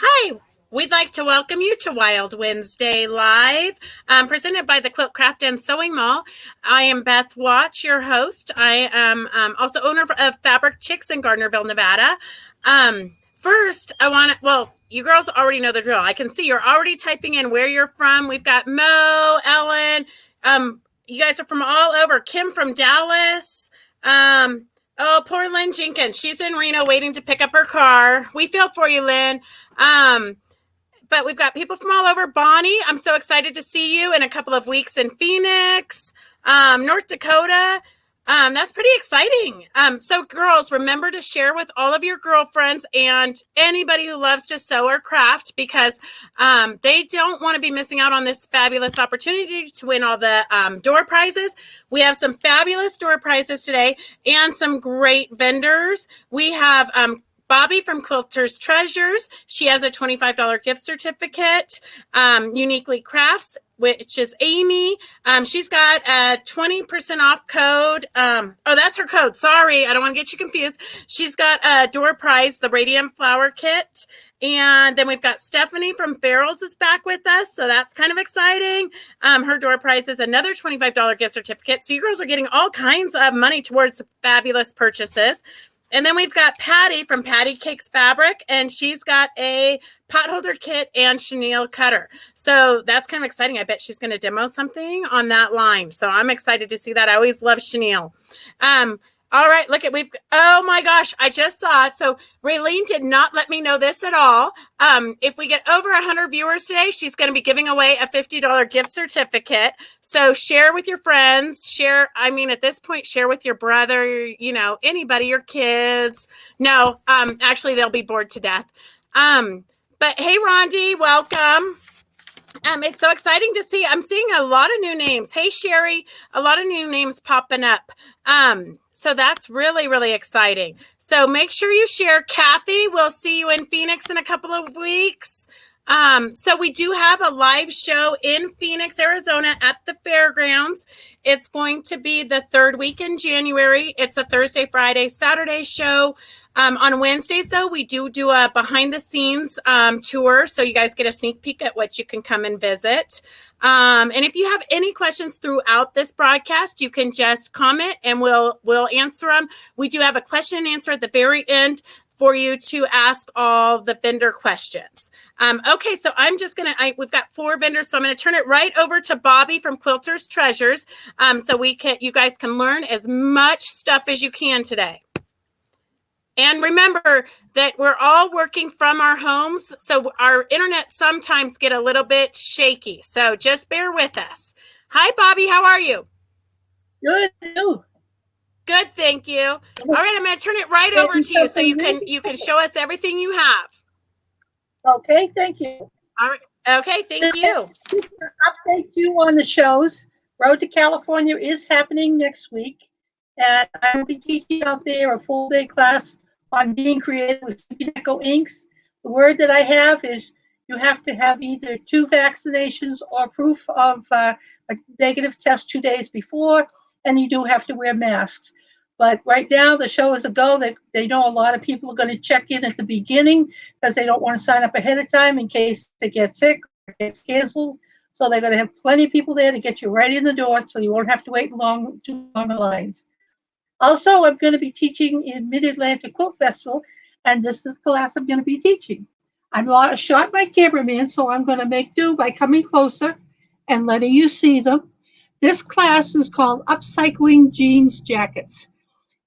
Hi, we'd like to welcome you to Wild Wednesday Live, presented by the Quilt Craft and Sewing Mall. I am Beth Watch, your host. I am also owner of Fabric Chicks in Gardnerville, Nevada. First, you girls already know the drill. I can see you're already typing in where you're from. We've got Mo, Ellen. You guys are from all over. Kim from Dallas. Oh, poor Lynn Jenkins. She's in Reno waiting to pick up her car. We feel for you, Lynn. But we've got people from all over. Bonnie, I'm so excited to see you in a couple of weeks in Phoenix, North Dakota. That's pretty exciting. So girls, remember to share with all of your girlfriends and anybody who loves to sew or craft, because they don't want to be missing out on this fabulous opportunity to win all the door prizes. We have some fabulous door prizes today and some great vendors. We have Bobby from Quilters Treasures. She has a $25 gift certificate. Uniquely Crafts, which is Amy. She's got a 20% off code. That's her code. Sorry, I don't want to get you confused. She's got a door prize, the Radiant Flower Kit. And then we've got Stephanie from Farrells is back with us. So that's kind of exciting. Her door prize is another $25 gift certificate. So you girls are getting all kinds of money towards fabulous purchases. And then we've got Patti from Patti Cakes Fabric, and she's got a potholder kit and chenille cutter. So that's kind of exciting. I bet she's going to demo something on that line. So I'm excited to see that. I always love chenille. All right, oh my gosh, I just saw. So Raylene did not let me know this at all. If we get over 100 viewers today, she's going to be giving away a $50 gift certificate. So share with your friends, at this point, share with your brother, anybody, your kids. No, actually they'll be bored to death. But hey, Rondi, welcome. It's so exciting to see. I'm seeing a lot of new names. Hey, Sherry, a lot of new names popping up. So that's really, really exciting. So make sure you share. Kathy, we'll see you in Phoenix in a couple of weeks. So we do have a live show in Phoenix, Arizona at the fairgrounds. It's going to be the third week in January. It's a Thursday, Friday, Saturday show. On Wednesdays, though, we do a behind-the-scenes tour, so you guys get a sneak peek at what you can come and visit. And if you have any questions throughout this broadcast, you can just comment, and we'll answer them. We do have a question and answer at the very end for you to ask all the vendor questions. Okay, so we've got 4 vendors, so I'm going to turn it right over to Bobby from Quilters Treasures, so you guys can learn as much stuff as you can today. And remember that we're all working from our homes, so our internet sometimes get a little bit shaky. So just bear with us. Hi, Bobby. How are you? Good. Good, thank you. All right, I'm going to turn it right over to you so you can show us everything you have. Okay, thank you. All right. Okay, thank you. Just to update you on the shows. Road to California is happening next week, and I will be teaching out there a full-day class on being creative with Echo inks. The word that I have is you have to have either 2 vaccinations or proof of a negative test 2 days before, and you do have to wear masks. But right now, the show is a go. They know a lot of people are going to check in at the beginning because they don't want to sign up ahead of time in case they get sick or gets canceled. So they're going to have plenty of people there to get you right in the door, so you won't have to wait too long lines. Also, I'm going to be teaching in Mid-Atlantic Quilt Festival, and this is the class I'm going to be teaching. I'm shot my cameraman, so I'm going to make do by coming closer and letting you see them. This class is called Upcycling Jeans Jackets.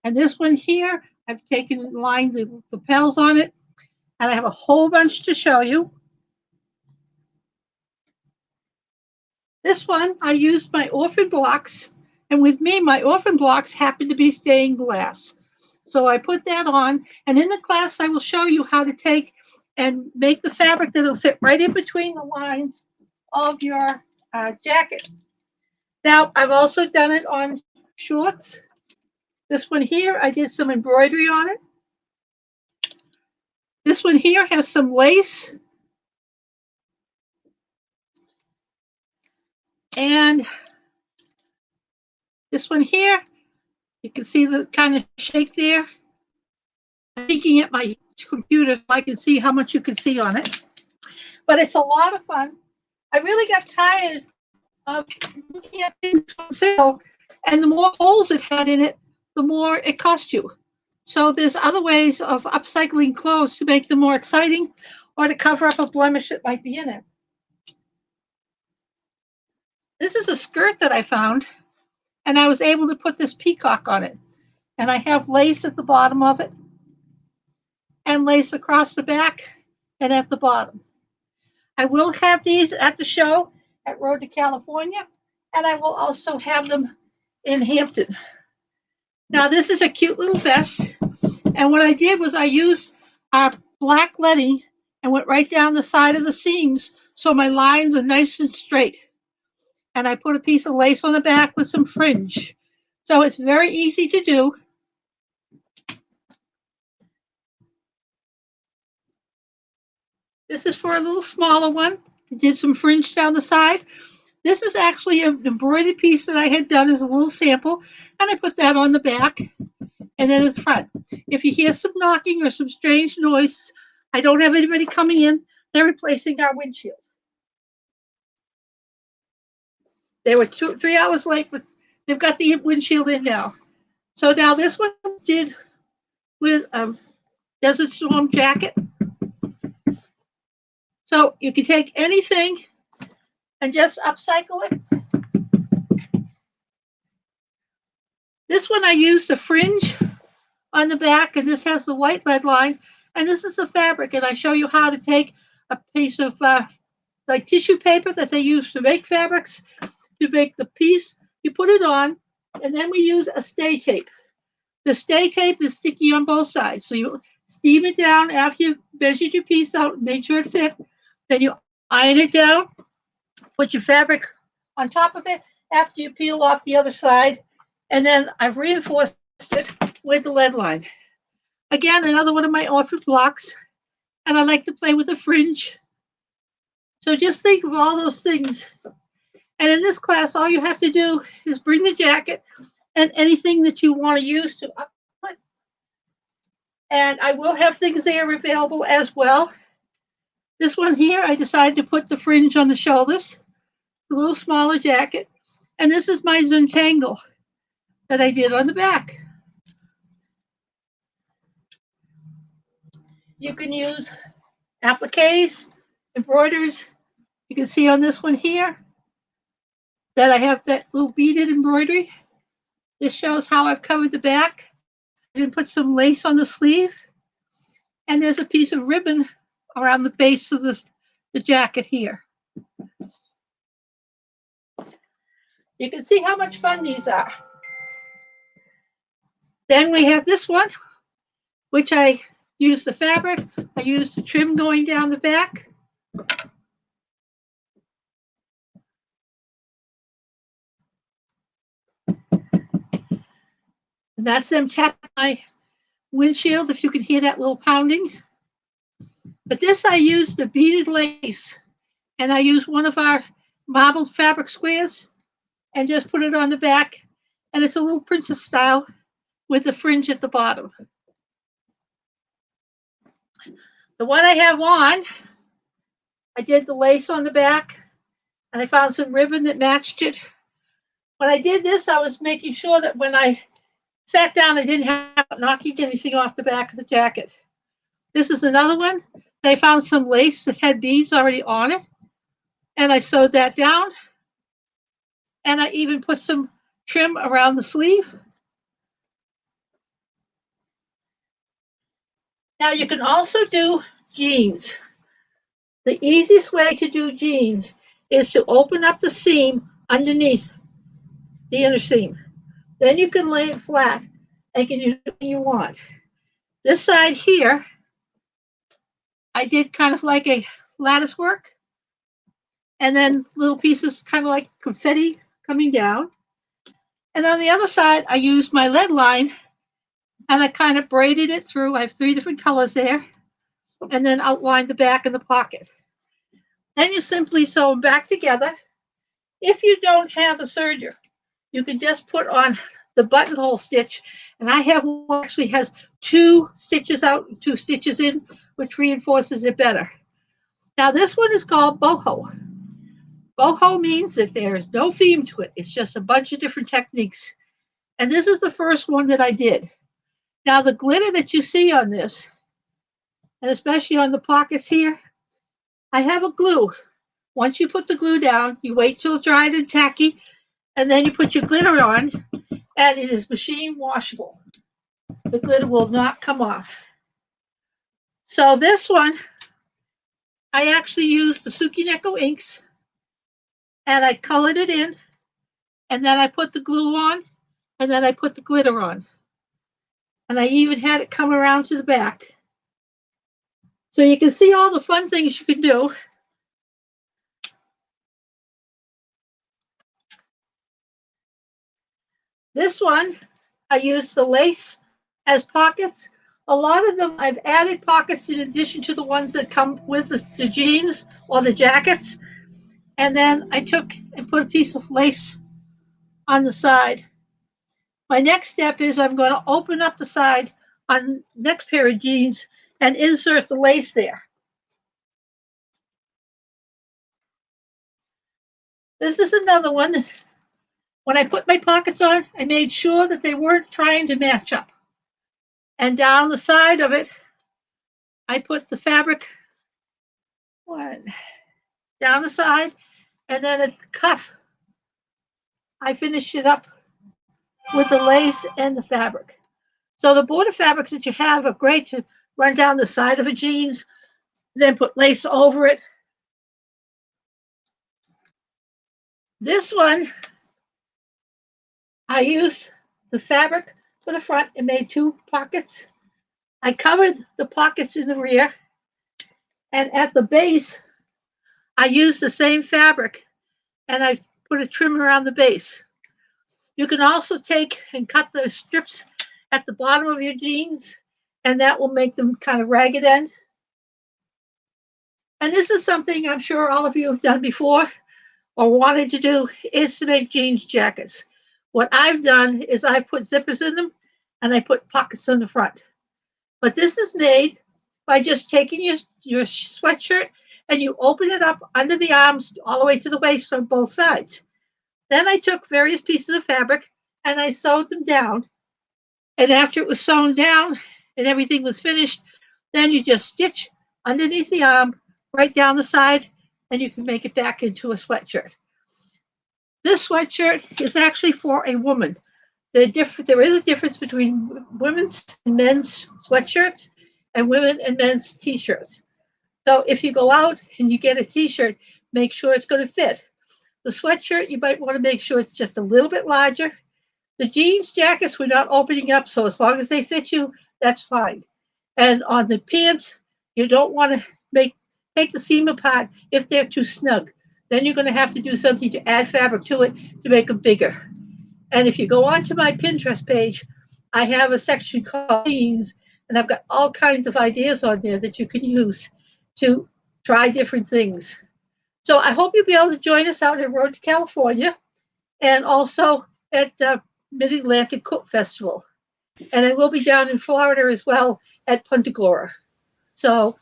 And this one here, I've taken and lined the lapels on it, and I have a whole bunch to show you. This one, I used my orphan blocks. And with me, my orphan blocks happen to be stained glass. So I put that on. And in the class, I will show you how to take and make the fabric that will fit right in between the lines of your jacket. Now, I've also done it on shorts. This one here, I did some embroidery on it. This one here has some lace. And this one here, you can see the kind of shake there. I'm peeking at my computer so I can see how much you can see on it. but it's a lot of fun. I really got tired of looking at things on sale, and the more holes it had in it, the more it cost you. So there's other ways of upcycling clothes to make them more exciting or to cover up a blemish that might be in it. This is a skirt that I found, and I was able to put this peacock on it. And I have lace at the bottom of it and lace across the back and at the bottom. I will have these at the show at Road to California, and I will also have them in Hampton. Now, this is a cute little vest, and what I did was I used black letting and went right down the side of the seams so my lines are nice and straight. And I put a piece of lace on the back with some fringe. So it's very easy to do. This is for a little smaller one. I did some fringe down the side. This is actually an embroidered piece that I had done as a little sample, and I put that on the back and then at the front. If you hear some knocking or some strange noise, I don't have anybody coming in. They're replacing our windshield. They were 3 hours late, but they've got the windshield in now. So now this one did with a Desert Storm jacket. So you can take anything and just upcycle it. This one I used the fringe on the back, and this has the white lead line, and this is the fabric, and I show you how to take a piece of like tissue paper that they use to make fabrics, to make the piece, you put it on, and then we use a stay tape. The stay tape is sticky on both sides, so you steam it down after you measured your piece out and made sure it fit, then you iron it down, put your fabric on top of it after you peel off the other side, and then I've reinforced it with the lead line. Again, another one of my orphan blocks, and I like to play with the fringe. So just think of all those things. And in this class, all you have to do is bring the jacket and anything that you want to use to up it. And I will have things there available as well. This one here, I decided to put the fringe on the shoulders, a little smaller jacket. And this is my Zentangle that I did on the back. You can use appliques, embroiders. You can see on this one here that I have that little beaded embroidery. This shows how I've covered the back. I even put some lace on the sleeve. And there's a piece of ribbon around the base of the jacket here. You can see how much fun these are. Then we have this one, which I used the fabric. I used the trim going down the back. And that's them tapping my windshield, if you can hear that little pounding. But this I used the beaded lace, and I used one of our marbled fabric squares and just put it on the back. And it's a little princess style with the fringe at the bottom. The one I have on, I did the lace on the back, and I found some ribbon that matched it. When I did this, I was making sure that when I sat down, I didn't have knocking anything off the back of the jacket. This is another one. I found some lace that had beads already on it, and I sewed that down. And I even put some trim around the sleeve. Now you can also do jeans. The easiest way to do jeans is to open up the seam underneath the inner seam. Then you can lay it flat and can use anything you want. This side here, I did kind of like a lattice work, and then little pieces kind of like confetti coming down. And on the other side, I used my lead line, and I kind of braided it through. I have 3 different colors there, and then outlined the back of the pocket. Then you simply sew them back together. If you don't have a serger, you can just put on the buttonhole stitch, and I have one actually has 2 stitches out, 2 stitches in, which reinforces it better. Now this one is called boho. Boho means that there is no theme to it. It's just a bunch of different techniques. And this is the first one that I did. Now the glitter that you see on this, and especially on the pockets here, I have a glue. Once you put the glue down, you wait till it's dried and tacky, and then you put your glitter on, and it is machine washable. The glitter will not come off. So this one, I actually used the Sukineko inks, and I colored it in, and then I put the glue on, and then I put the glitter on. And I even had it come around to the back. So you can see all the fun things you can do. This one, I used the lace as pockets. A lot of them, I've added pockets in addition to the ones that come with the jeans or the jackets. And then I took and put a piece of lace on the side. My next step is I'm going to open up the side on the next pair of jeans and insert the lace there. This is another one. When I put my pockets on, I made sure that they weren't trying to match up. And down the side of it, I put the fabric down the side, and then at the cuff, I finished it up with the lace and the fabric. So the border fabrics that you have are great to run down the side of a jeans, then put lace over it. This one, I used the fabric for the front and made 2 pockets. I covered the pockets in the rear, and at the base, I used the same fabric, and I put a trim around the base. You can also take and cut the strips at the bottom of your jeans, and that will make them kind of ragged end. And this is something I'm sure all of you have done before or wanted to do, is to make jeans jackets. What I've done is I've put zippers in them and I put pockets on the front. But this is made by just taking your sweatshirt and you open it up under the arms all the way to the waist on both sides. Then I took various pieces of fabric and I sewed them down. And after it was sewn down and everything was finished, then you just stitch underneath the arm, right down the side, and you can make it back into a sweatshirt. This sweatshirt is actually for a woman. There is a difference between women's and men's sweatshirts and women and men's t-shirts. So if you go out and you get a t-shirt, make sure it's going to fit. The sweatshirt, you might want to make sure it's just a little bit larger. The jeans jackets, we're not opening up, so as long as they fit you, that's fine. And on the pants, you don't want to take the seam apart if they're too snug. Then you're going to have to do something to add fabric to it to make them bigger. And if you go onto my Pinterest page, I have a section called jeans, and I've got all kinds of ideas on there that you can use to try different things. So I hope you'll be able to join us out at Road to California and also at the Mid-Atlantic Quilt Festival. And I will be down in Florida as well at Punta Gorda. So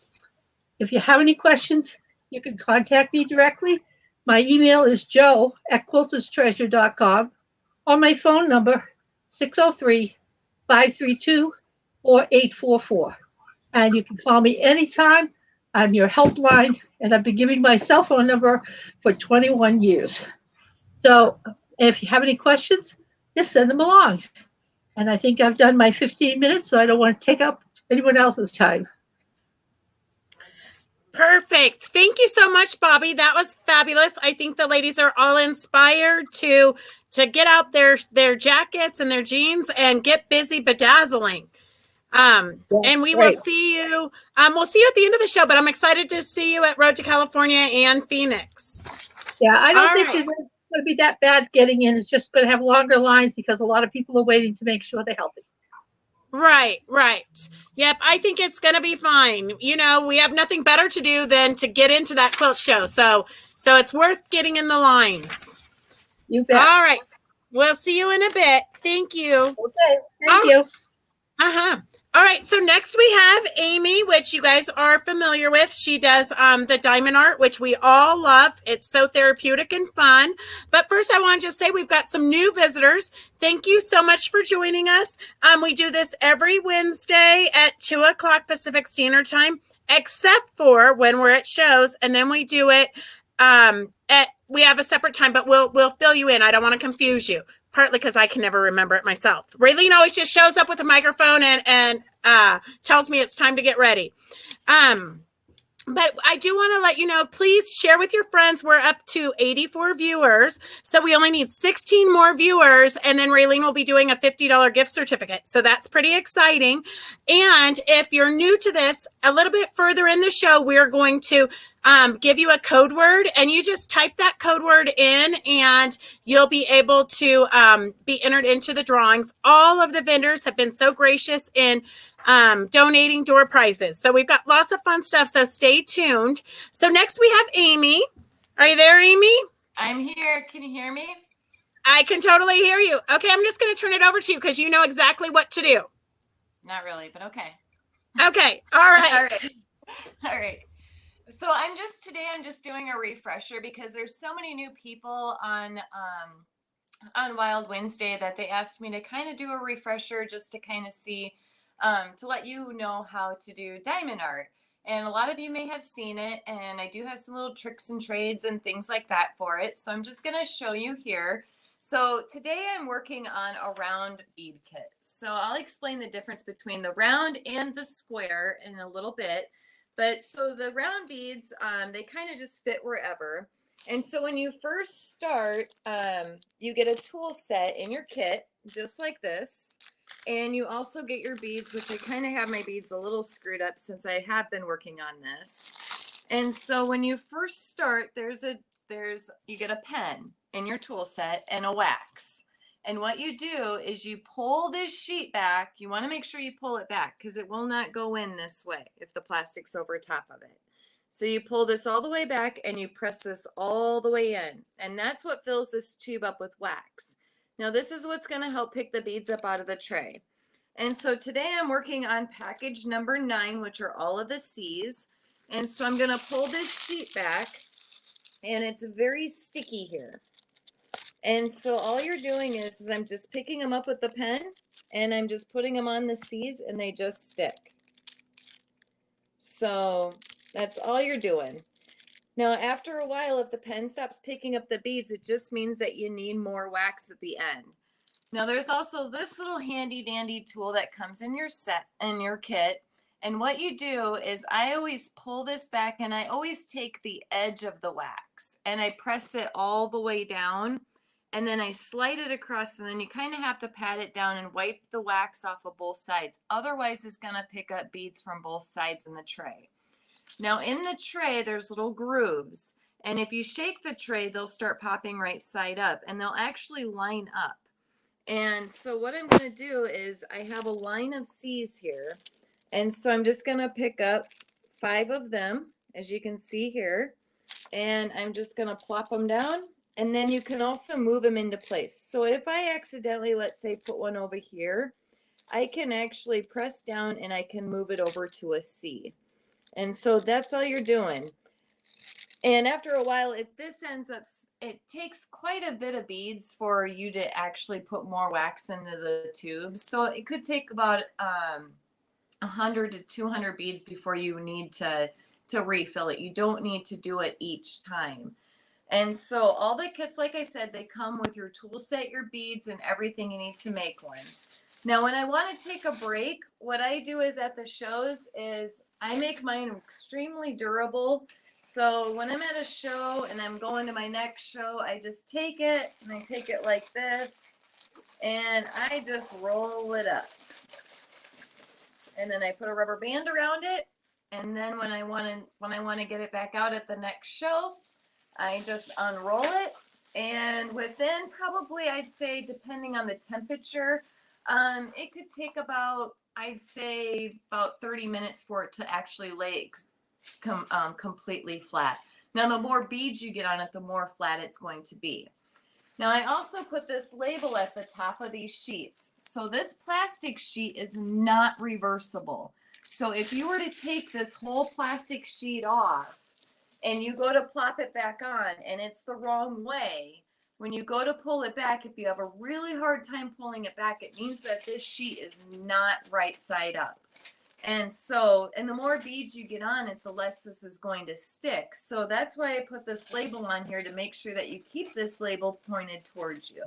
if you have any questions, you can contact me directly. My email is joe@quilterstreasure.com or my phone number, 603-532-4844. And you can call me anytime. I'm your helpline, and I've been giving my cell phone number for 21 years. So if you have any questions, just send them along. And I think I've done my 15 minutes, so I don't want to take up anyone else's time. Perfect. Thank you so much, Bobby. That was fabulous. I think the ladies are all inspired to get out their jackets and their jeans and get busy bedazzling. And we will see you. We'll see you at the end of the show, but I'm excited to see you at Road to California and Phoenix. Yeah, I don't think it's going to be that bad getting in. It's just going to have longer lines because a lot of people are waiting to make sure they're healthy. Right. Yep, I think it's going to be fine. You know, we have nothing better to do than to get into that quilt show. So it's worth getting in the lines. You bet. All right. We'll see you in a bit. Thank you. Okay. Thank you. Uh-huh. All right, so next we have Amy, which you guys are familiar with. She does the diamond art, which we all love. It's so therapeutic and fun. But first, I want to just say we've got some new visitors. Thank you so much for joining us. We do this every Wednesday at 2 o'clock Pacific Standard Time, except for when we're at shows, and then we do it we have a separate time, but we'll fill you in. I don't want to confuse you. Partly because I can never remember it myself. Raylene always just shows up with a microphone and tells me it's time to get ready. But I do want to let you know, please share with your friends. We're up to 84 viewers, so we only need 16 more viewers, and then Raylene will be doing a $50 gift certificate. So that's pretty exciting. And if you're new to this, a little bit further in the show, we're going to give you a code word, and you just type that code word in, and you'll be able to be entered into the drawings. All of the vendors have been so gracious in donating door prizes. So we've got lots of fun stuff. So stay tuned. So next we have Amy. Are you there, Amy? I'm here. Can you hear me? I can totally hear you. Okay, I'm just going to turn it over to you because you know exactly what to do. Not really, but okay. Okay. All right. All right. All right. So I'm just doing a refresher because there's so many new people on Wild Wednesday that they asked me to kind of do a refresher just to kind of see, to let you know how to do diamond art. And a lot of you may have seen it, and I do have some little tricks and trades and things like that for it. So I'm just going to show you here. So today I'm working on a round bead kit. So I'll explain the difference between the round and the square in a little bit. But so the round beads, they kind of just fit wherever. And so when you first start, you get a tool set in your kit, just like this. And you also get your beads, which I kind of have my beads a little screwed up since I have been working on this. And so when you first start, you get a pen in your tool set and a wax. And what you do is you pull this sheet back. You want to make sure you pull it back because it will not go in this way if the plastic's over top of it. So you pull this all the way back and you press this all the way in. And that's what fills this tube up with wax. Now this is what's going to help pick the beads up out of the tray. And so today I'm working on package number 9, which are all of the C's. And so I'm going to pull this sheet back, and it's very sticky here. And so all you're doing is I'm just picking them up with the pen, and I'm just putting them on the C's, and they just stick. So that's all you're doing. Now, after a while, if the pen stops picking up the beads, it just means that you need more wax at the end. Now, there's also this little handy dandy tool that comes in your set, in your kit. And what you do is I always pull this back, and I always take the edge of the wax and I press it all the way down, and then I slide it across, and then you kind of have to pat it down and wipe the wax off of both sides. Otherwise, it's going to pick up beads from both sides in the tray. Now in the tray, there's little grooves, and if you shake the tray, they'll start popping right side up, and they'll actually line up. And so what I'm going to do is I have a line of C's here, and so I'm just going to pick up 5 of them, as you can see here, and I'm just going to plop them down, and then you can also move them into place. So if I accidentally, let's say, put one over here, I can actually press down and I can move it over to a C. And so that's all you're doing. And after a while, if this ends up, it takes quite a bit of beads for you to actually put more wax into the tubes. So it could take about 100 to 200 beads before you need to refill it. You don't need to do it each time. And so all the kits, like I said, they come with your tool set, your beads, and everything you need to make one. Now, when I want to take a break, what I do is at the shows is I make mine extremely durable. So when I'm at a show and I'm going to my next show, I just take it and I take it like this and I just roll it up. And then I put a rubber band around it. And then when I want to get it back out at the next show, I just unroll it. And within probably, I'd say, depending on the temperature, it could take about, I'd say, about 30 minutes for it to actually lay completely flat. Now, the more beads you get on it, the more flat it's going to be. Now I also put this label at the top of these sheets. So this plastic sheet is not reversible. So if you were to take this whole plastic sheet off and you go to plop it back on and it's the wrong way, when you go to pull it back, if you have a really hard time pulling it back, it means that this sheet is not right side up. And the more beads you get on it, the less this is going to stick. So that's why I put this label on here to make sure that you keep this label pointed towards you.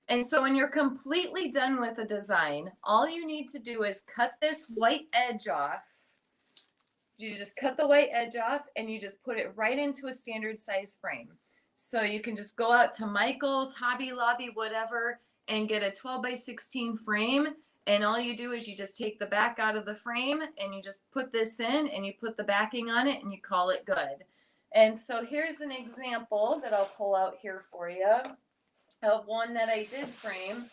And so when you're completely done with the design, all you need to do is cut this white edge off. You just cut the white edge off and you just put it right into a standard size frame. So you can just go out to Michael's, Hobby Lobby, whatever, and get a 12 by 16 frame. And all you do is you just take the back out of the frame and you just put this in and you put the backing on it and you call it good. And so here's an example that I'll pull out here for you of one that I did frame.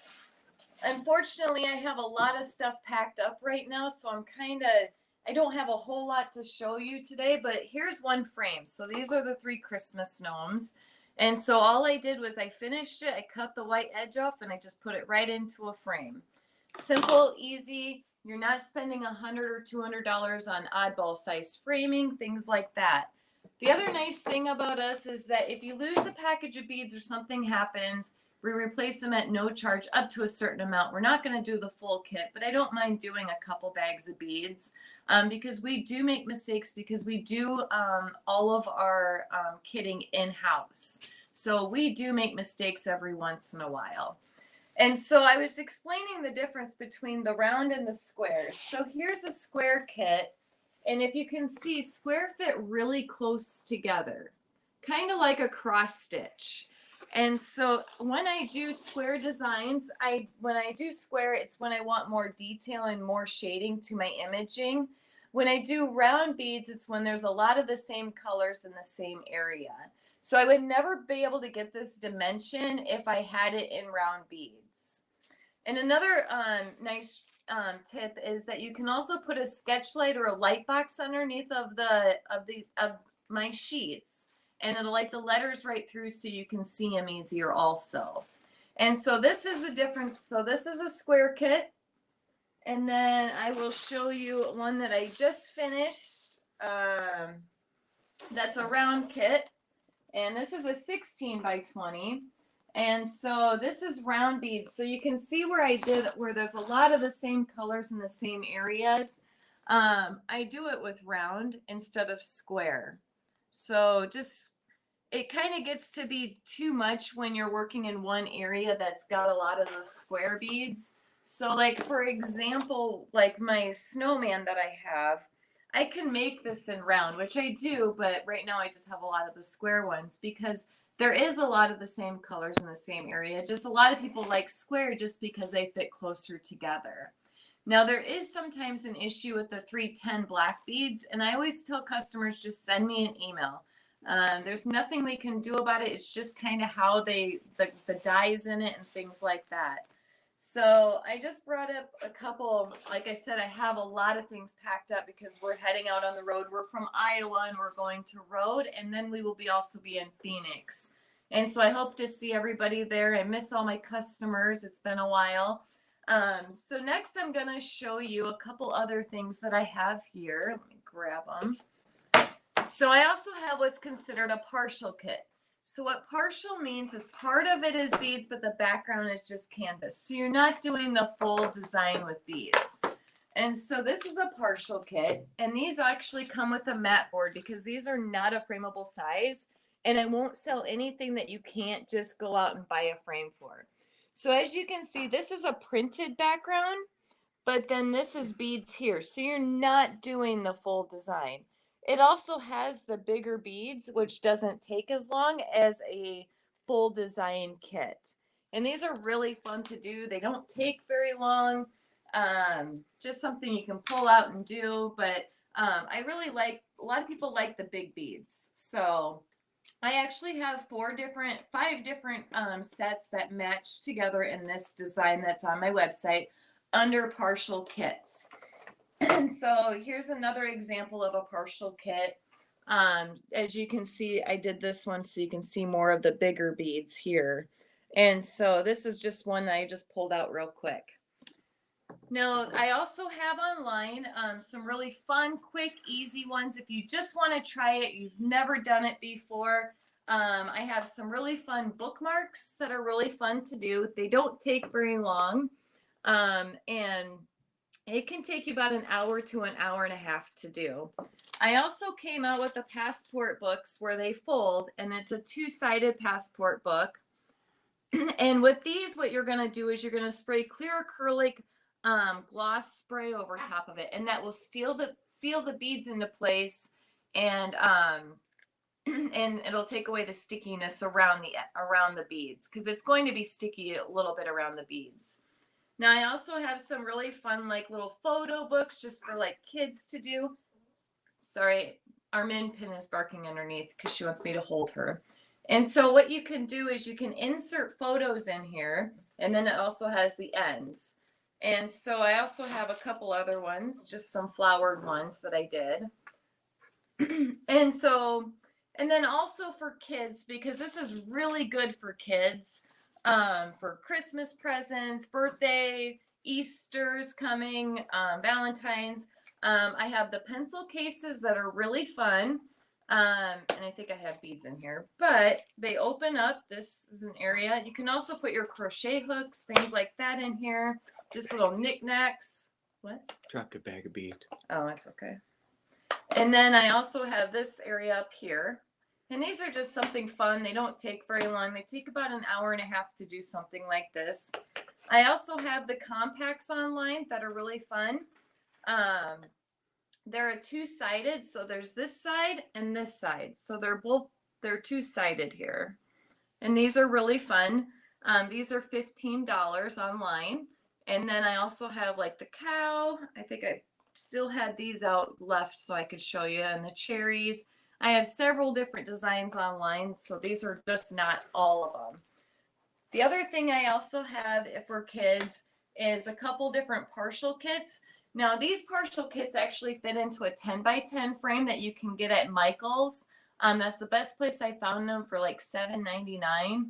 Unfortunately, I have a lot of stuff packed up right now, so I don't have a whole lot to show you today, but here's one frame. So these are the 3 Christmas gnomes. And so all I did was I finished it, I cut the white edge off, and I just put it right into a frame. Simple, easy. You're not spending $100 or $200 on oddball size framing, things like that. The other nice thing about us is that if you lose a package of beads or something happens, we replace them at no charge up to a certain amount. We're not going to do the full kit, but I don't mind doing a couple bags of beads because we do make mistakes because we do all of our kitting in-house. So we do make mistakes every once in a while. And so I was explaining the difference between the round and the squares. So here's a square kit. And if you can see, square fit really close together, kind of like a cross stitch. And so when I do square designs, when I do square, it's when I want more detail and more shading to my imaging. When I do round beads, it's when there's a lot of the same colors in the same area. So I would never be able to get this dimension if I had it in round beads. And another nice tip is that you can also put a sketch light or a light box underneath of my sheets, and it'll light the letters right through so you can see them easier also. And so this is the difference. So this is a square kit, and then I will show you one that I just finished. That's a round kit, and this is a 16 by 20. And so this is round beads. So you can see where there's a lot of the same colors in the same areas. I do it with round instead of square. So it kind of gets to be too much when you're working in one area that's got a lot of the square beads. So like, for example, like my snowman that I have, I can make this in round, which I do, but right now I just have a lot of the square ones because there is a lot of the same colors in the same area. Just a lot of people like square just because they fit closer together. Now there is sometimes an issue with the 310 black beads, and I always tell customers just send me an email. There's nothing we can do about it. It's just kind of how the dyes in it and things like that. So I just brought up a couple of, like I said, I have a lot of things packed up because we're heading out on the road. We're from Iowa and we're going to Rhode, and then we will also be in Phoenix. And so I hope to see everybody there. I miss all my customers. It's been a while. So next I'm going to show you a couple other things that I have here. Let me grab them. So I also have what's considered a partial kit. So what partial means is part of it is beads, but the background is just canvas. So you're not doing the full design with beads. And so this is a partial kit, and these actually come with a mat board because these are not a frameable size, and I won't sell anything that you can't just go out and buy a frame for. So as you can see, this is a printed background, but then this is beads here. So you're not doing the full design. It also has the bigger beads, which doesn't take as long as a full design kit. And these are really fun to do. They don't take very long. Just something you can pull out and do. But I really like, a lot of people like the big beads. So I actually have 5 different sets that match together in this design that's on my website under partial kits. And so here's another example of a partial kit. As you can see, I did this one so you can see more of the bigger beads here. And so this is just one that I just pulled out real quick. Now, I also have online some really fun, quick, easy ones. If you just want to try it, you've never done it before, I have some really fun bookmarks that are really fun to do. They don't take very long, and it can take you about an hour to an hour and a half to do. I also came out with the passport books where they fold, and it's a two-sided passport book. And with these, what you're going to do is you're going to spray clear acrylic gloss spray over top of it, and that will seal the beads into place, and and it'll take away the stickiness around the beads, because it's going to be sticky a little bit around the beads. Now I also have some really fun like little photo books just for like kids to do. Sorry, our min pin is barking underneath because she wants me to hold her. And so what you can do is you can insert photos in here, and then it also has the ends. And so I also have a couple other ones, just some flowered ones that I did. And then also for kids, because this is really good for kids, for Christmas presents, birthday, Easter's coming, Valentine's. I have the pencil cases that are really fun. And I think I have beads in here, but they open up. This is an area. You can also put your crochet hooks, things like that in here. Just little knickknacks. What? Dropped a bag of beads. Oh, that's okay. And then I also have this area up here. And these are just something fun. They don't take very long. They take about an hour and a half to do something like this. I also have the compacts online that are really fun. They're two-sided, so there's this side and this side. So they're two-sided here. And these are really fun. These are $15 online. And then I also have like the cow. I think I still had these out left so I could show you. And the cherries. I have several different designs online, so these are just not all of them. The other thing I also have for kids is a couple different partial kits. Now these partial kits actually fit into a 10x10 frame that you can get at Michael's. That's the best place I found them, for like $7.99.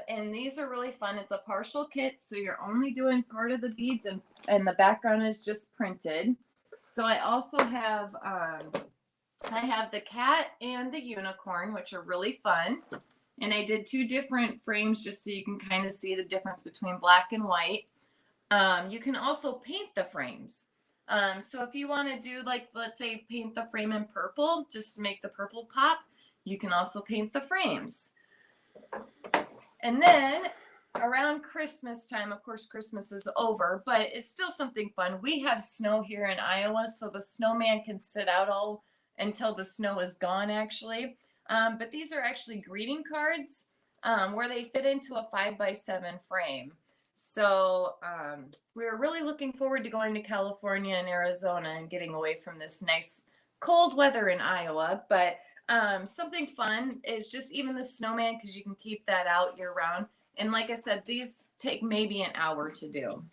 And these are really fun. It's a partial kit, so you're only doing part of the beads, and the background is just printed. So I also have I have the cat and the unicorn, which are really fun. And I did two different frames just so you can kind of see the difference between black and white. You can also paint the frames. So if you want to do, like, let's say paint the frame in purple, just to make the purple pop, you can also paint the frames. And then around Christmas time, of course, Christmas is over, but it's still something fun. We have snow here in Iowa, so the snowman can sit out all until the snow is gone, actually. But these are actually greeting cards where they fit into a 5x7 frame. So we're really looking forward to going to California and Arizona and getting away from this nice cold weather in Iowa. But something fun is just even the snowman, because you can keep that out year round. And like I said, these take maybe an hour to do.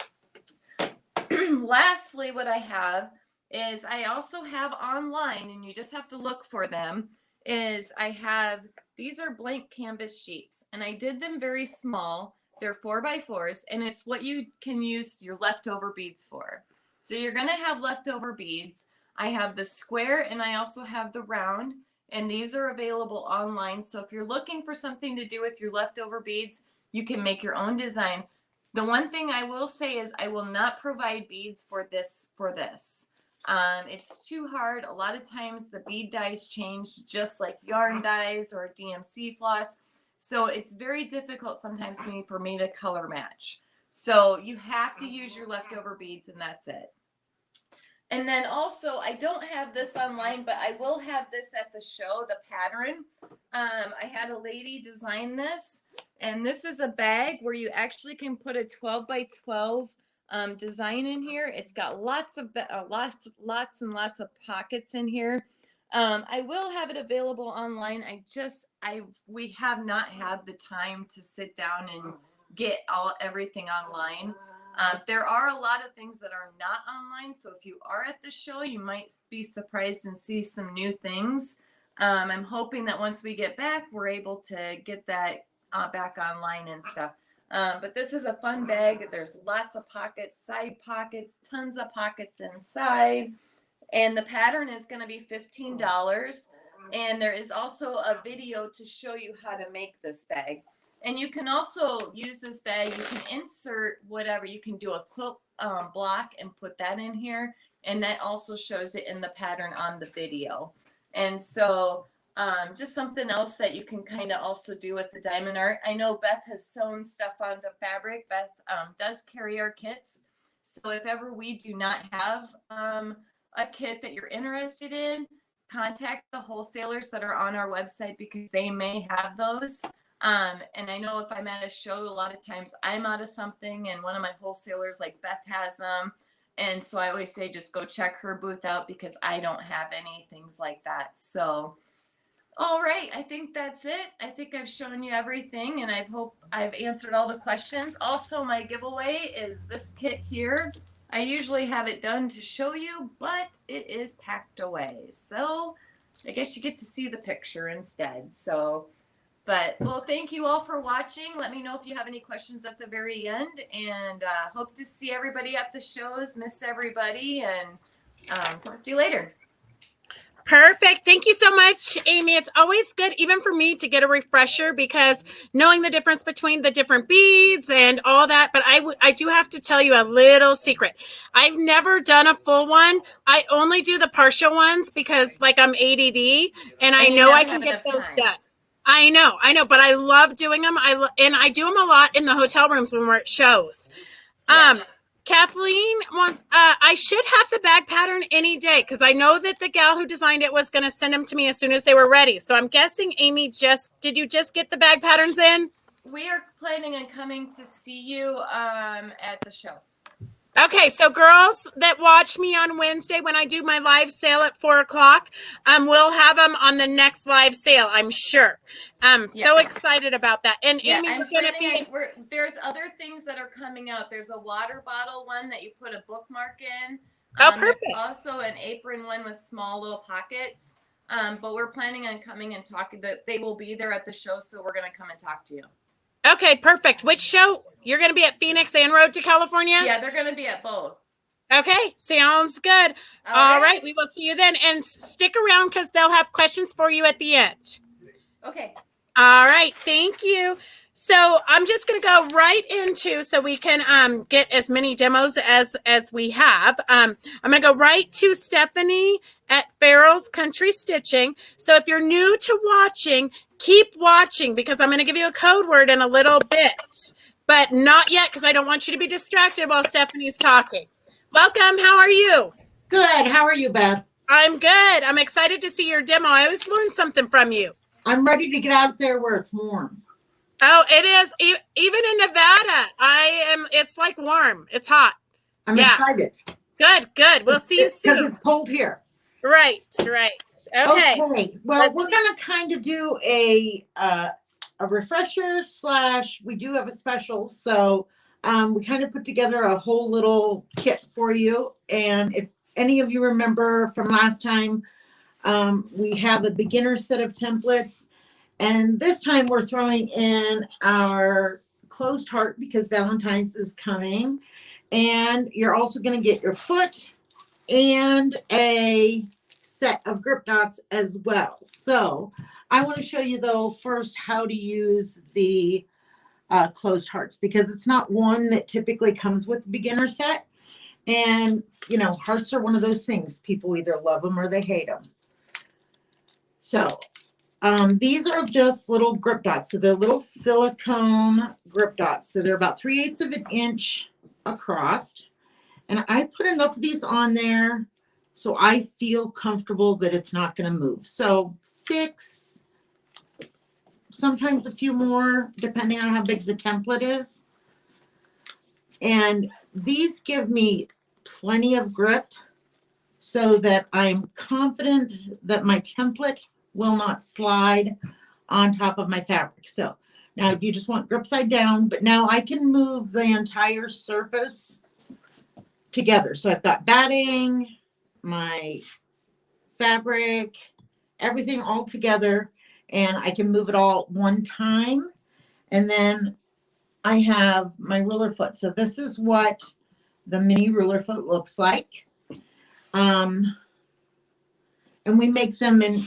Lastly, what I have is I also have online, and you just have to look for them, is I have, these are blank canvas sheets, and I did them very small. They're 4x4s, and it's what you can use your leftover beads for. So you're going to have leftover beads. I have the square, and I also have the round, and these are available online. So if you're looking for something to do with your leftover beads, you can make your own design. The one thing I will say is I will not provide beads for this. It's too hard. A lot of times the bead dies change, just like yarn dies or DMC floss. So it's very difficult sometimes for me to color match. So you have to use your leftover beads, and that's it. And then also, I don't have this online, but I will have this at the show, the pattern. I had a lady design this, and this is a bag where you actually can put a 12x12 design in here. It's got lots and lots of pockets in here. I will have it available online. We have not had the time to sit down and get everything online. There are a lot of things that are not online. So if you are at the show, you might be surprised and see some new things. I'm hoping that once we get back, we're able to get that back online and stuff. But this is a fun bag. There's lots of pockets, side pockets, tons of pockets inside. And the pattern is going to be $15. And there is also a video to show you how to make this bag. And you can also use this bag. You can insert whatever. You can do a quilt block and put that in here. And that also shows it in the pattern on the video. And so just something else that you can kind of also do with the diamond art. I know Beth has sewn stuff onto fabric. Beth does carry our kits. So if ever we do not have a kit that you're interested in, contact the wholesalers that are on our website because they may have those. And I know if I'm at a show, a lot of times I'm out of something and one of my wholesalers like Beth has them. And so I always say, just go check her booth out because I don't have any things like that. So, all right. I think that's it. I think I've shown you everything and I hope I've answered all the questions. Also, my giveaway is this kit here. I usually have it done to show you, but it is packed away. So I guess you get to see the picture instead. So, but well, thank you all for watching. Let me know if you have any questions at the very end and hope to see everybody at the shows. Miss everybody and talk to you later. Perfect. Thank you so much, Amy. It's always good, even for me, to get a refresher because knowing the difference between the different beads and all that. But I do have to tell you a little secret. I've never done a full one. I only do the partial ones because, like, I'm ADD and I know I can get those done. I know, but I love doing them. And I do them a lot in the hotel rooms when we're at shows. Kathleen wants, I should have the bag pattern any day because I know that the gal who designed it was going to send them to me as soon as they were ready. So I'm guessing, Amy, did you just get the bag patterns in? We are planning on coming to see you at the show. Okay, so girls that watch me on Wednesday when I do my live sale at 4:00, we'll have them on the next live sale, I'm sure. I'm so excited about that. And Amy, we're going to be... There's other things that are coming out. There's a water bottle one that you put a bookmark in. Oh, perfect. There's also an apron one with small little pockets. But we're planning on coming and talking. They will be there at the show, so we're going to come and talk to you. Okay, perfect. Which show? You're going to be at Phoenix and Road to California? Yeah, they're going to be at both. Okay, sounds good. All right, we will see you then. And stick around because they'll have questions for you at the end. Okay. All right, thank you. So I'm just going to go right into so we can get as many demos as we have. I'm going to go right to Stephanie at Farrells Country Stitching. So if you're new to watching, keep watching because I'm going to give you a code word in a little bit, but not yet because I don't want you to be distracted while Stephanie's talking. Welcome. How are you? Good. How are you, Beth? I'm good. I'm excited to see your demo. I always learn something from you. I'm ready to get out there where it's warm. Oh, it is. Even in Nevada, it's like warm. It's hot. I'm excited. Good. We'll see you soon. Because it's cold here. Right. Okay. Well, we're going to kind of do a refresher / we do have a special. So we kind of put together a whole little kit for you. And if any of you remember from last time, we have a beginner set of templates. And this time we're throwing in our closed heart because Valentine's is coming. And you're also going to get your foot and a set of grip dots as well. So I want to show you though first how to use the closed hearts because it's not one that typically comes with the beginner set. And you know, hearts are one of those things. People either love them or they hate them. So these are just little grip dots. So they're little silicone grip dots. So they're about 3/8 of an inch across. And I put enough of these on there so I feel comfortable that it's not going to move. So 6, sometimes a few more, depending on how big the template is. And these give me plenty of grip so that I'm confident that my template will not slide on top of my fabric. So now you just want grip side down, but now I can move the entire surface together. So I've got batting, my fabric, everything all together, and I can move it all at one time. And then I have my ruler foot. So this is what the mini ruler foot looks like. And we make them in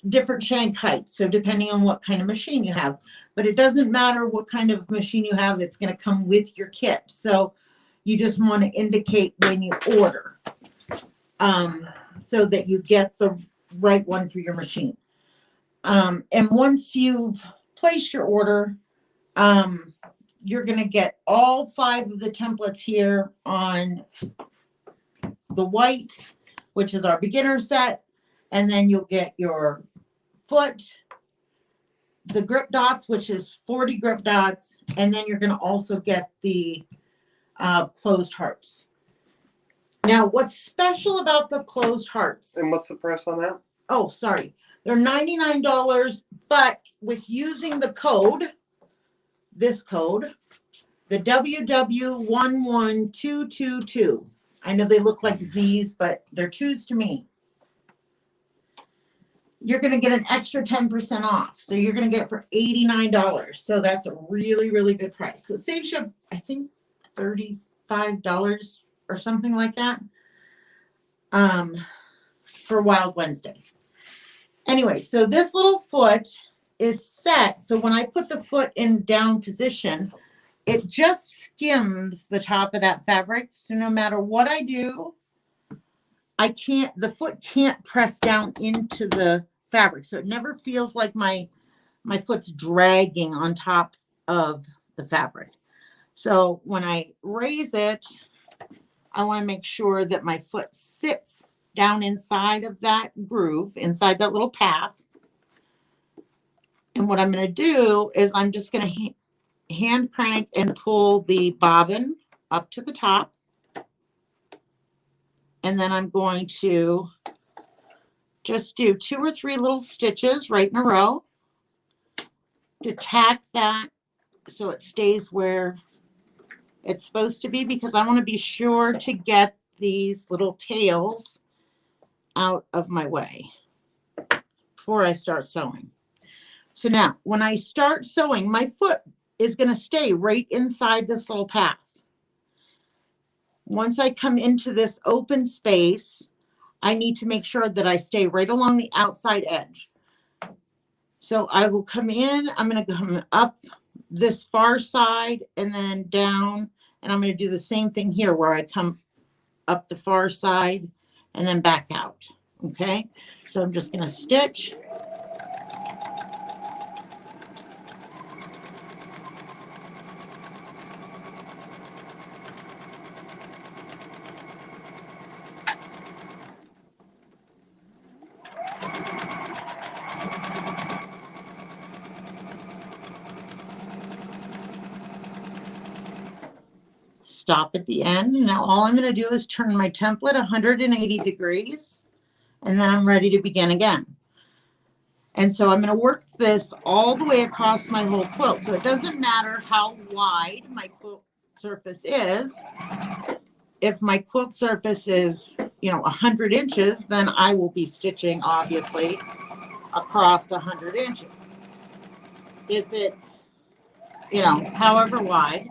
different shank heights. So depending on what kind of machine you have, but it doesn't matter what kind of machine you have, it's going to come with your kit. So you just want to indicate when you order, so that you get the right one for your machine. And once you've placed your order, you're going to get all 5 of the templates here on the white, which is our beginner set. And then you'll get your foot, the grip dots, which is 40 grip dots. And then you're going to also get the closed hearts. Now, what's special about the closed hearts? And what's the price on that? Oh, sorry. They're $99, but with using the code, this code, the WW11222. I know they look like Z's, but they're 2's to me. You're going to get an extra 10% off. So you're going to get it for $89. So that's a really, really good price. So it saves you, I think, $35 or something like that, for Wild Wednesday. Anyway, so this little foot is set. So when I put the foot in down position, it just skims the top of that fabric. So no matter what I do, the foot can't press down into the fabric. So it never feels like my foot's dragging on top of the fabric. So when I raise it, I want to make sure that my foot sits down inside of that groove, inside that little path. And what I'm going to do is I'm just going to hand crank and pull the bobbin up to the top. And then I'm going to just do 2 or 3 little stitches right in a row to tack that so it stays where it's supposed to be, because I want to be sure to get these little tails out of my way before I start sewing. So now when I start sewing, my foot is going to stay right inside this little path. Once I come into this open space, I need to make sure that I stay right along the outside edge. So I will come in, I'm going to come up this far side and then down, and I'm going to do the same thing here where I come up the far side and then back out. Okay, so I'm just going to stitch. Stop at the end. Now all I'm going to do is turn my template 180 degrees, and then I'm ready to begin again. And so I'm going to work this all the way across my whole quilt. So it doesn't matter how wide my quilt surface is. If my quilt surface is, 100 inches, then I will be stitching, obviously, across 100 inches. If it's, however wide.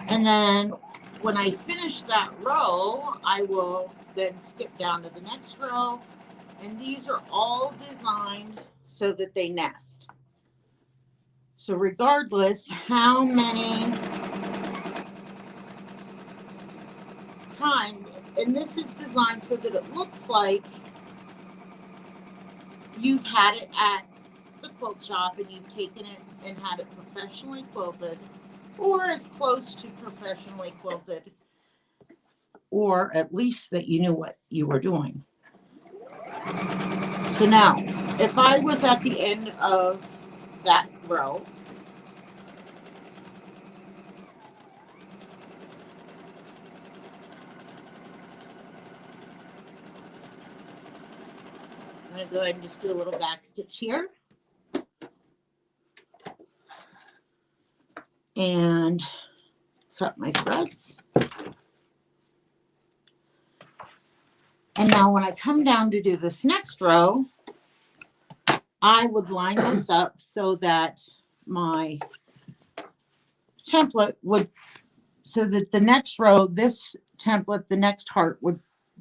And then when I finish that row, I will then skip down to the next row. And these are all designed so that they nest. So regardless how many times, and this is designed so that it looks like you've had it at the quilt shop and you've taken it and had it professionally quilted, or as close to professionally quilted, or at least that you knew what you were doing. So now, if I was at the end of that row, I'm going to go ahead and just do a little back stitch here. And cut my threads. And now when I come down to do this next row, I would line this up so that my template would, so that the next row, this template, the next heart would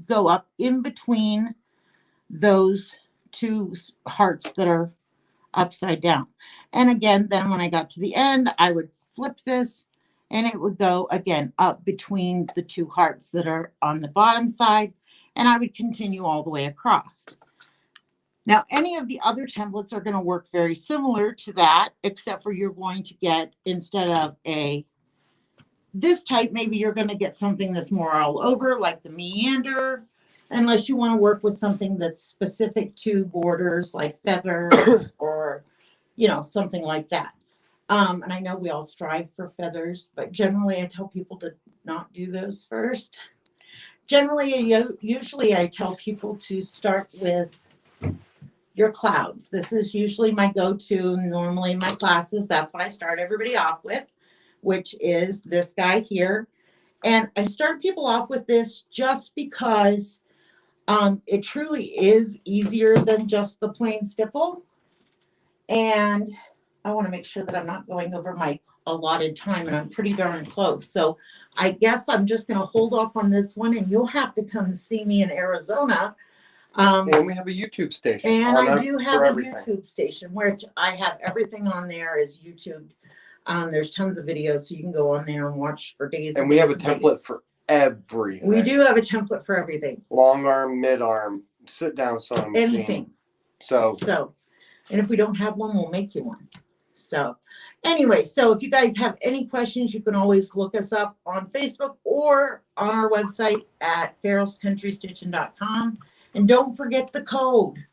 go up in between those two hearts that are upside down. And again, then when I got to the end, I would flip this and it would go again up between the two hearts that are on the bottom side. And I would continue all the way across. Now, any of the other templates are going to work very similar to that, except for you're going to get, instead of this type, maybe you're going to get something that's more all over, like the meander, unless you want to work with something that's specific to borders, like feathers or, you know, something like that. And I know we all strive for feathers, but generally I tell people to not do those first. Generally, usually I tell people to start with your clouds. This is usually my go-to. Normally in my classes, that's what I start everybody off with, which is this guy here. And I start people off with this just because it truly is easier than just the plain stipple. And I want to make sure that I'm not going over my allotted time, and I'm pretty darn close. So I guess I'm just going to hold off on this one, and you'll have to come see me in Arizona. And we have a YouTube station. And I do have a YouTube station, which I have everything on there is YouTube. There's tons of videos, so you can go on there and watch for days. And we have a template for everything. We do have a template for everything. Long arm, mid arm, sit down sewing machine. Anything. So, and if we don't have one, we'll make you one. So anyway, so if you guys have any questions, you can always look us up on Facebook or on our website at farrellscountrystitching.com. And don't forget the code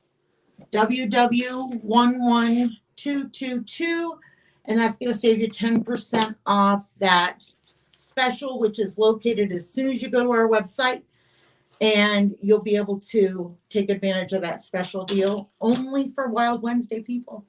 WW11222, and that's going to save you 10% off that special, which is located as soon as you go to our website, and you'll be able to take advantage of that special deal only for Wild Wednesday people.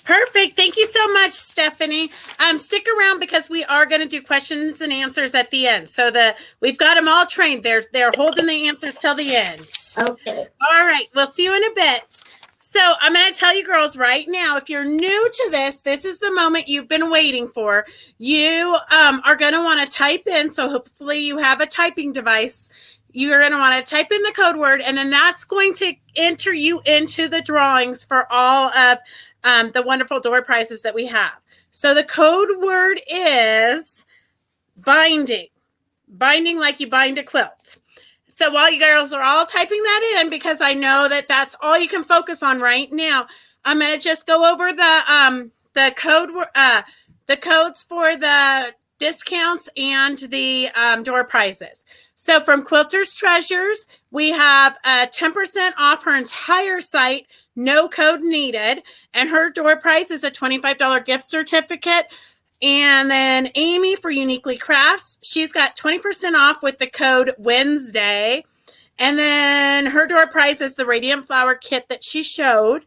Perfect. Thank you so much, Stephanie. Stick around because we are going to do questions and answers at the end. So we've got them all trained. They're holding the answers till the end. Okay. All right. We'll see you in a bit. So I'm going to tell you girls right now, if you're new to this is the moment you've been waiting for. You are going to want to type in. So hopefully you have a typing device. You're going to want to type in the code word, and then that's going to enter you into the drawings for all of the wonderful door prizes that we have. So the code word is binding. Binding like you bind a quilt. So while you girls are all typing that in, because I know that that's all you can focus on right now, I'm going to just go over the codes for the discounts and the door prizes. So from Quilters Treasures, we have 10% off her entire site, no code needed, and her door prize is a $25 gift certificate. And then Amy for Uniquely Crafts, she's got 20% off with the code Wednesday. And then her door prize is the Radiant Flower kit that she showed.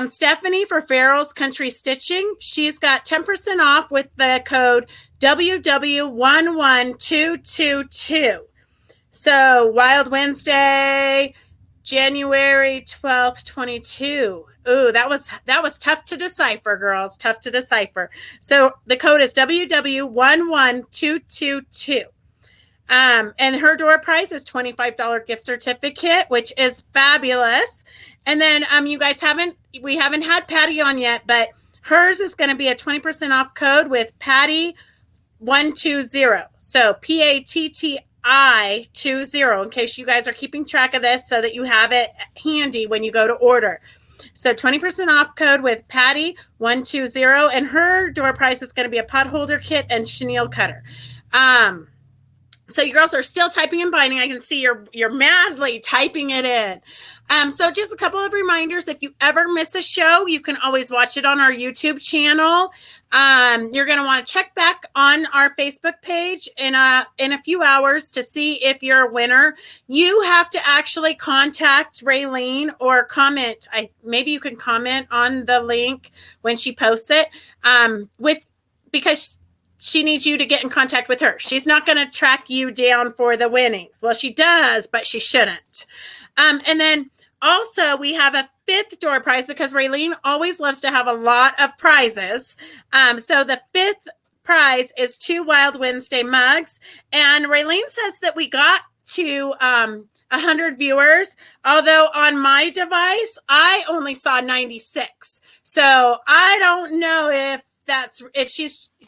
Stephanie for Farrells Country Stitching, she's got 10% off with the code WW11222. So Wild Wednesday, January 12th, 22. Ooh, that was tough to decipher, girls. Tough to decipher. So the code is WW11222. And her door prize is $25 gift certificate, which is fabulous. And then we haven't had Patti on yet, but hers is going to be a 20% off code with Patti 120. So PATTI 20, in case you guys are keeping track of this so that you have it handy when you go to order. So 20% off code with Patti 120, and her door prize is going to be a pot holder kit and chenille cutter. So you girls are still typing and binding. I can see you're madly typing it in. So just a couple of reminders. If you ever miss a show, you can always watch it on our YouTube channel. You're going to want to check back on our Facebook page in a few hours to see if you're a winner. You have to actually contact Raylene or comment. Maybe you can comment on the link when she posts it because she needs you to get in contact with her. She's not going to track you down for the winnings. Well, she does, but she shouldn't. And then Also, we have a 5th door prize because Raylene always loves to have a lot of prizes. So the 5th prize is 2 Wild Wednesday mugs. And Raylene says that we got to 100 viewers, although on my device, I only saw 96. So I don't know if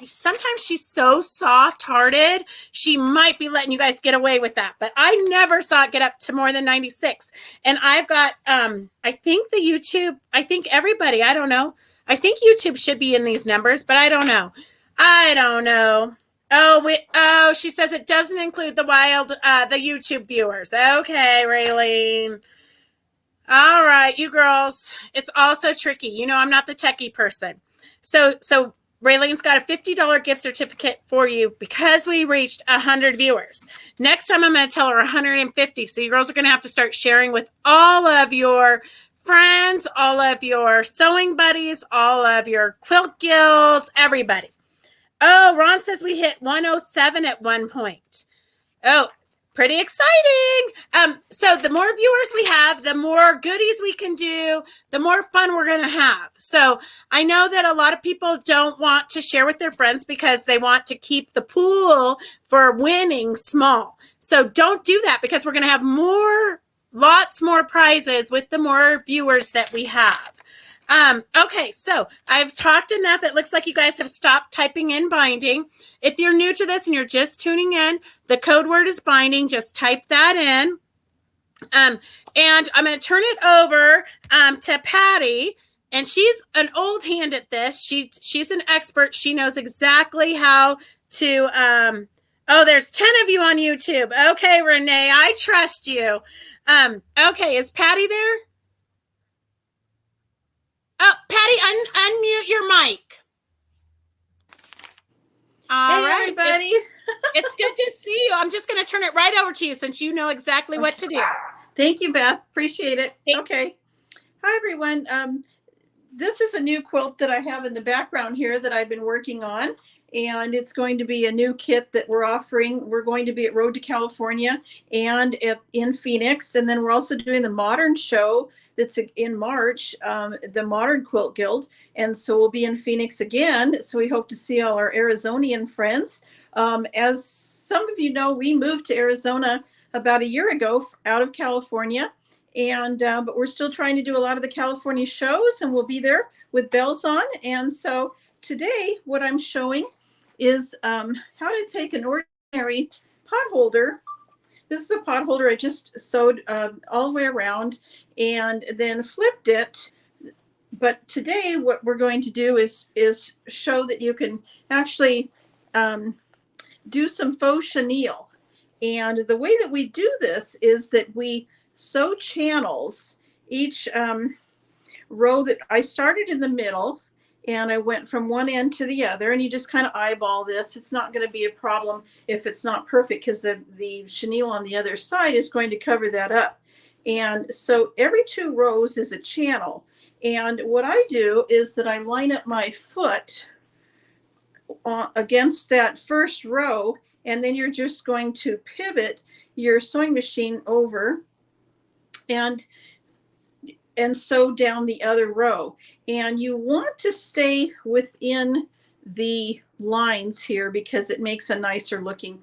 sometimes she's so soft-hearted, she might be letting you guys get away with that. But I never saw it get up to more than 96. And I've got, I think everybody, I don't know. I think YouTube should be in these numbers, but I don't know. Oh, she says it doesn't include the the YouTube viewers. Okay, Raylene. All right, you girls. It's also tricky. You know, I'm not the techie person. So Raylene's got a $50 gift certificate for you because we reached 100 viewers. Next time I'm going to tell her 150. So you girls are going to have to start sharing with all of your friends, all of your sewing buddies, all of your quilt guilds, everybody. Oh, Ron says we hit 107 at one point. Oh, pretty exciting. So the more viewers we have, the more goodies we can do, the more fun we're going to have. So I know that a lot of people don't want to share with their friends because they want to keep the pool for winning small. So don't do that because we're going to have lots more prizes with the more viewers that we have. Okay, so I've talked enough. It looks like you guys have stopped typing in binding. If you're new to this and you're just tuning in, the code word is binding. Just type that in. And I'm going to turn it over to Patti. And she's an old hand at this. She's an expert. She knows exactly how to... oh, there's 10 of you on YouTube. Okay, Renee, I trust you. Okay, is Patti there? Oh, Patti, unmute your mic. All right, everybody. It's good to see you. I'm just going to turn it right over to you since you know exactly what to do. Thank you, Beth. Appreciate it. Okay. Hi, everyone. This is a new quilt that I have in the background here that I've been working on. And it's going to be a new kit that we're offering. We're going to be at Road to California and in Phoenix. And then we're also doing the Modern Show that's in March, the Modern Quilt Guild. And so we'll be in Phoenix again. So we hope to see all our Arizonian friends. As some of you know, we moved to Arizona about a year ago out of California. And but we're still trying to do a lot of the California shows, and we'll be there with bells on. And so today what I'm showing is how to take an ordinary pot holder. This is a pot holder I just sewed all the way around and then flipped it. But today what we're going to do is show that you can actually do some faux chenille. And the way that we do this is that we sew channels. Each row that I started in the middle and I went from one end to the other, and you just kind of eyeball this. It's not going to be a problem if it's not perfect because the chenille on the other side is going to cover that up. And so every 2 rows is a channel. And what I do is that I line up my foot against that first row, and then you're just going to pivot your sewing machine over and sew down the other row. And you want to stay within the lines here because it makes a nicer looking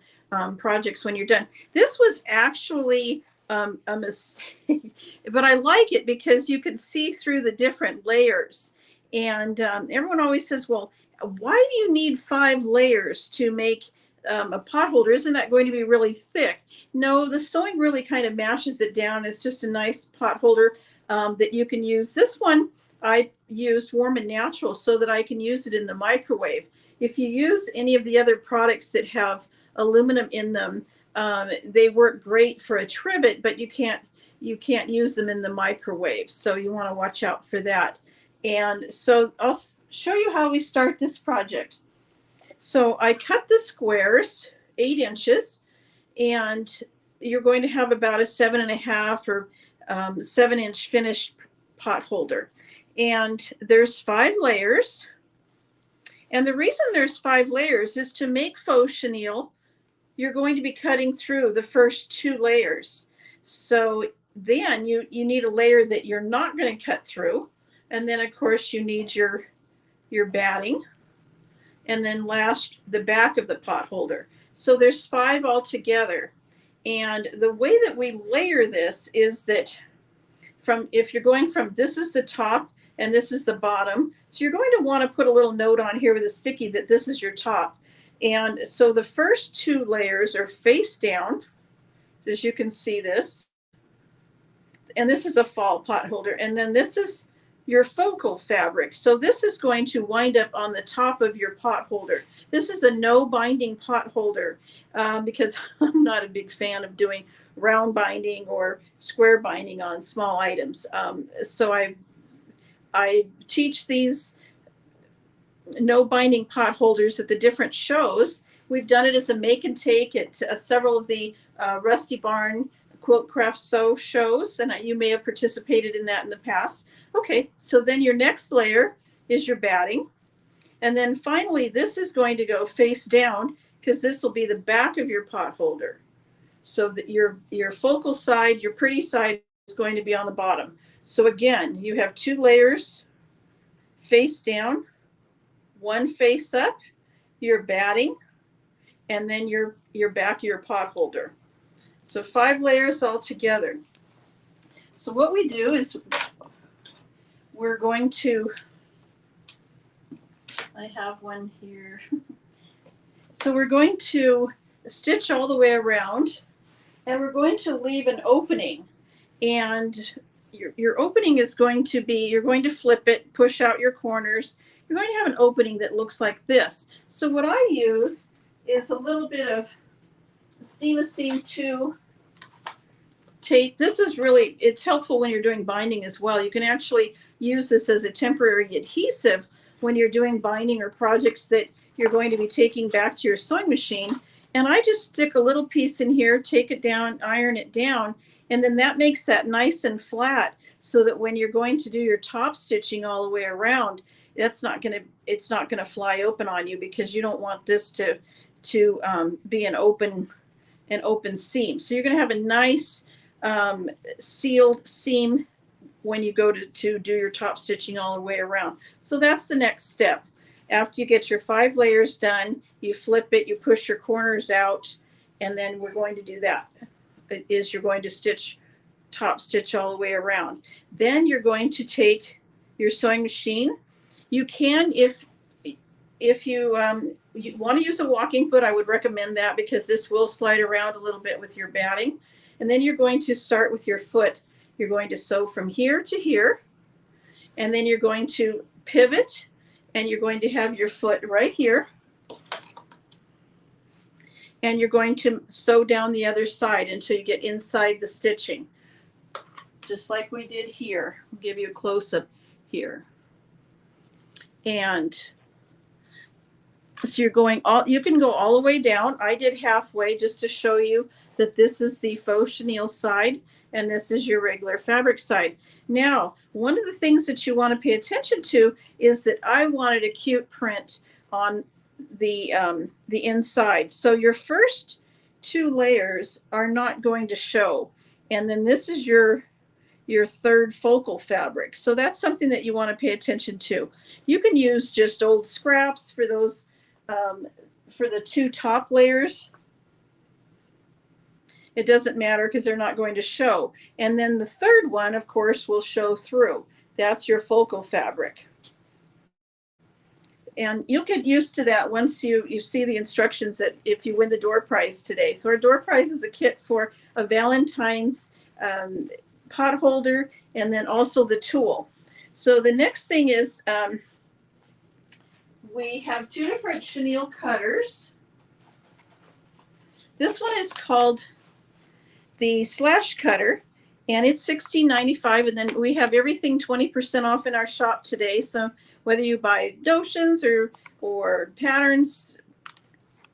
projects when you're done. This was actually a mistake, but I like it because you can see through the different layers. And everyone always says, well, why do you need 5 layers to make a pot holder? Isn't that going to be really thick? No, the sewing really kind of mashes it down. It's just a nice pot holder that you can use. This one I used Warm and Natural so that I can use it in the microwave. If you use any of the other products that have aluminum in them, they work great for a trivet, but you can't use them in the microwave. So you want to watch out for that. And so I'll show you how we start this project. So I cut the squares 8 inches, and you're going to have about a 7.5 or 7-inch finished pot holder. And there's 5 layers. And the reason there's 5 layers is to make faux chenille, you're going to be cutting through the first 2 layers. So then you need a layer that you're not going to cut through. And then of course you need your batting. And then last, the back of the pot holder. So there's 5 altogether. And the way that we layer this is that if you're going from, this is the top and this is the bottom. So you're going to want to put a little note on here with a sticky that this is your top. And so the first 2 layers are face down, as you can see this. And this is a fall pot holder. And then this is your focal fabric. So this is going to wind up on the top of your pot holder. This is a no binding pot holder because I'm not a big fan of doing round binding or square binding on small items. So I teach these no binding pot holders at the different shows. We've done it as a make and take at several of the Rusty Barn Quilt Craft Sew shows, and you may have participated in that in the past. Okay, so then your next layer is your batting. And then finally, this is going to go face down because this will be the back of your pot holder. So that your focal side, your pretty side is going to be on the bottom. So again, you have 2 layers face down, 1 face up, your batting, and then your back of your pot holder. So 5 layers all together. So what we do is we're going to, I have one here. So we're going to stitch all the way around and we're going to leave an opening. And your opening is going to be, you're going to flip it, push out your corners. You're going to have an opening that looks like this. So what I use is a little bit of Steam Seam 2 tape. This is really, it's helpful when you're doing binding as well. You can actually use this as a temporary adhesive when you're doing binding or projects that you're going to be taking back to your sewing machine. And I just stick a little piece in here, take it down, iron it down, and then that makes that nice and flat so that when you're going to do your top stitching all the way around, it's not going to fly open on you because you don't want this to be an open seam. So you're going to have a nice sealed seam when you go to do your top stitching all the way around. So that's the next step. After you get your 5 layers done, you flip it, you push your corners out, and then we're going to do that. You're going to top stitch all the way around. Then you're going to take your sewing machine. You can, if you want to use a walking foot, I would recommend that because this will slide around a little bit with your batting. And then you're going to start with your foot. You're going to sew from here to here, and then you're going to pivot, and you're going to have your foot right here. And you're going to sew down the other side until you get inside the stitching. Just like we did here. I'll give you a close-up here. And so you're going you can go all the way down. I did halfway just to show you that this is the faux chenille side and this is your regular fabric side. Now, one of the things that you want to pay attention to is that I wanted a cute print on the inside. So your first 2 layers are not going to show. And then this is your third focal fabric. So that's something that you want to pay attention to. You can use just old scraps for those, for the 2 top layers. It doesn't matter because they're not going to show. And then the third one, of course, will show through. That's your focal fabric. And you'll get used to that once you see the instructions that if you win the door prize today. So our door prize is a kit for a Valentine's pot holder and then also the tool. So the next thing is we have 2 different chenille cutters. This one is called the slash cutter and it's $16.95, and then we have everything 20% off in our shop today. So whether you buy notions or patterns,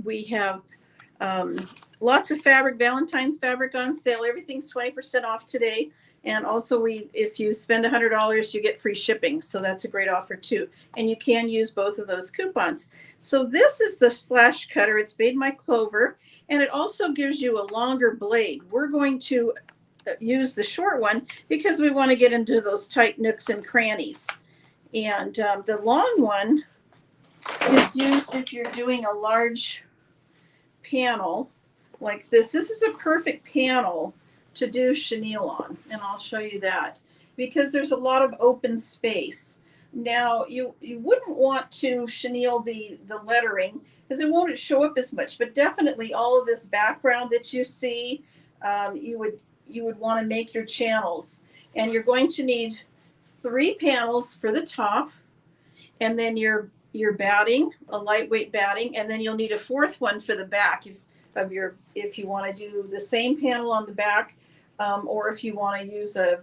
we have lots of fabric, Valentine's fabric on sale. Everything's 20% off today. And also if you spend $100, you get free shipping. So that's a great offer too. And you can use both of those coupons. So this is the slash cutter. It's made by Clover, and it also gives you a longer blade. We're going to use the short one because we want to get into those tight nooks and crannies. And the long one is used if you're doing a large panel like this. This is a perfect panel to do chenille on, and I'll show you that because there's a lot of open space. Now you wouldn't want to chenille the lettering because it won't show up as much, but definitely all of this background that you see, you would want to make your channels, and you're going to need 3 panels for the top, and then your batting, a lightweight batting, and then you'll need a 4th one for the back if you want to do the same panel on the back, or if you want to use a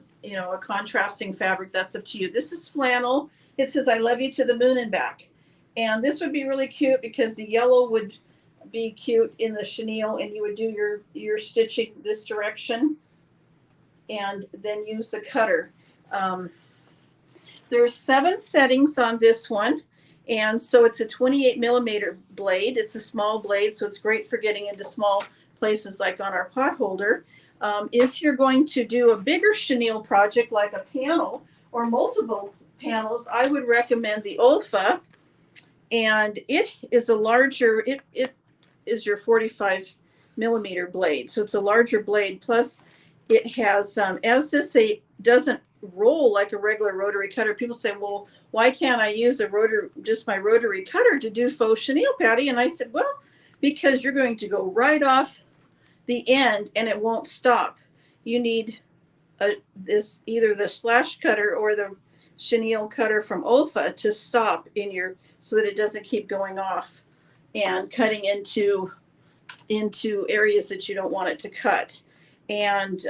contrasting fabric. That's up to you. This is flannel. It says "I love you to the moon and back," and this would be really cute because the yellow would be cute in the chenille, and you would do your stitching this direction, and then use the cutter. There's 7 settings on this one. And so it's a 28 millimeter blade. It's a small blade, so it's great for getting into small places like on our pot holder. If you're going to do a bigger chenille project like a panel or multiple panels, I would recommend the Olfa. And it is a larger, it is your 45 millimeter blade. So it's a larger blade. Plus it has, as this doesn't roll like a regular rotary cutter, people say, well, why can't I use just my rotary cutter to do faux chenille, Patti? And I said, well, because you're going to go right off the end and it won't stop. You need either the slash cutter or the chenille cutter from Olfa to stop so that it doesn't keep going off and cutting into areas that you don't want it to cut. And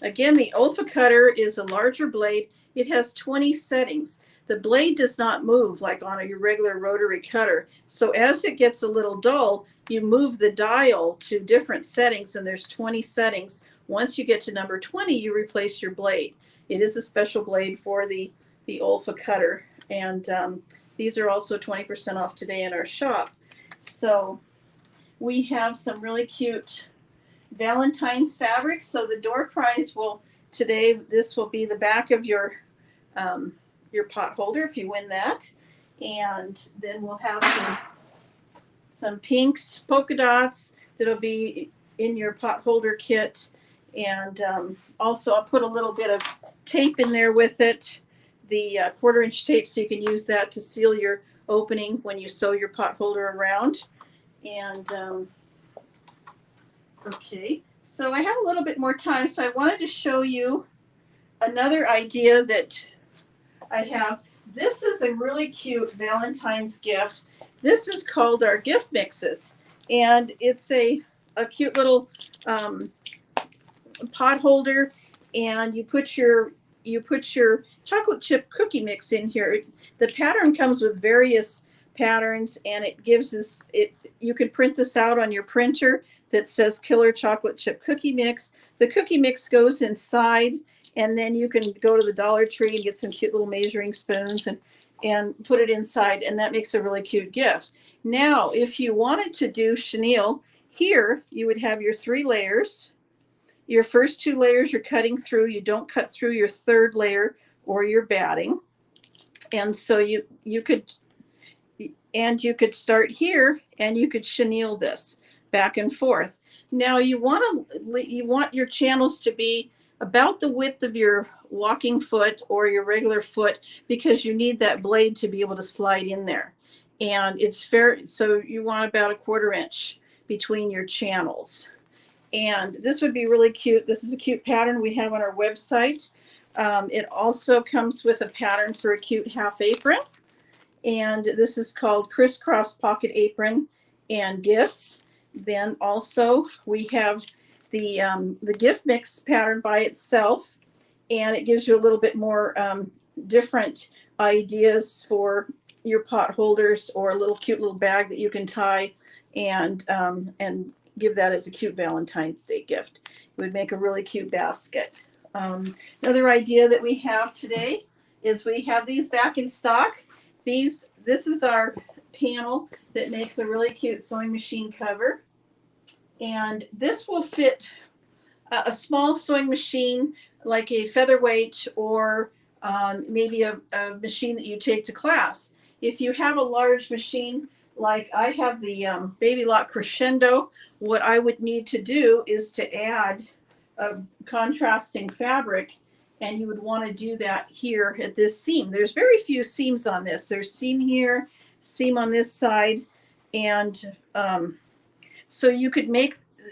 again, the Olfa cutter is a larger blade. It has 20 settings. The blade does not move like on your regular rotary cutter. So as it gets a little dull, you move the dial to different settings, and there's 20 settings. Once you get to number 20, you replace your blade. It is a special blade for the Olfa cutter. And these are also 20% off today in our shop. So we have some really cute Valentine's fabric. So the door prize this will be the back of your pot holder if you win that. And then we'll have some pinks, polka dots that'll be in your pot holder kit. And also I'll put a little bit of tape in there with it, the 1/4-inch tape, so you can use that to seal your opening when you sew your pot holder around. And okay, so I have a little bit more time, so I wanted to show you another idea that I have. This is a really cute Valentine's gift. This is called our gift mixes, and it's a cute little pot holder, and you put your chocolate chip cookie mix in here. The pattern comes with various patterns, and it gives us you can print this out on your printer that says Killer Chocolate Chip Cookie Mix. The cookie mix goes inside, and then you can go to the Dollar Tree and get some cute little measuring spoons and put it inside, and that makes a really cute gift. Now, if you wanted to do chenille, here you would have your 3 layers. Your first 2 layers you're cutting through. You don't cut through your 3rd layer or your batting. And so you could start here and you could chenille this back and forth. Now you want your channels to be about the width of your walking foot or your regular foot, because you need that blade to be able to slide in there. And it's fair, so you want about a 1/4 inch between your channels. And this would be really cute. This is a cute pattern we have on our website. It also comes with a pattern for a cute half apron. And this is called Crisscross Pocket Apron and Gifts. Then also we have the gift mix pattern by itself, and it gives you a little bit more different ideas for your pot holders, or a little cute little bag that you can tie and give that as a cute Valentine's Day gift. It would make a really cute basket. Another idea that we have today is we have these back in stock. This is our panel that makes a really cute sewing machine cover. And this will fit a small sewing machine like a featherweight or maybe a machine that you take to class. If you have a large machine, like I have the Baby Lock Crescendo, what I would need to do is to add a contrasting fabric, and you would want to do that here at this seam. There's very few seams on this. There's seam here, seam on this side, and so you could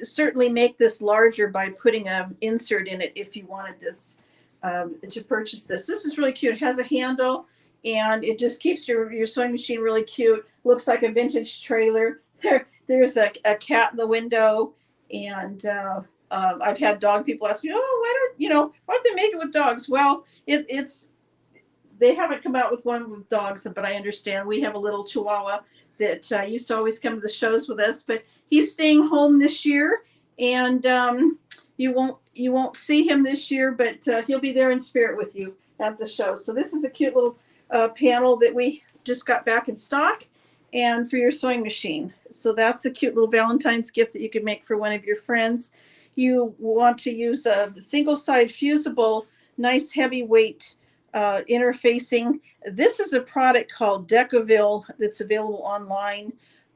certainly make this larger by putting an insert in it if you wanted this to purchase this. This is really cute. It has a handle, and it just keeps your sewing machine really cute. Looks like a vintage trailer. There's a cat in the window, and I've had dog people ask me, oh, why don't they make it with dogs? Well, they haven't come out with one with dogs, but I understand. We have a little Chihuahua that used to always come to the shows with us, but he's staying home this year, and you won't see him this year, but he'll be there in spirit with you at the show. So this is a cute little panel that we just got back in stock, and for your sewing machine. So that's a cute little Valentine's gift that you could make for one of your friends. You want to use a single side fusible, nice heavyweight interfacing. This is a product called Decoville that's available online.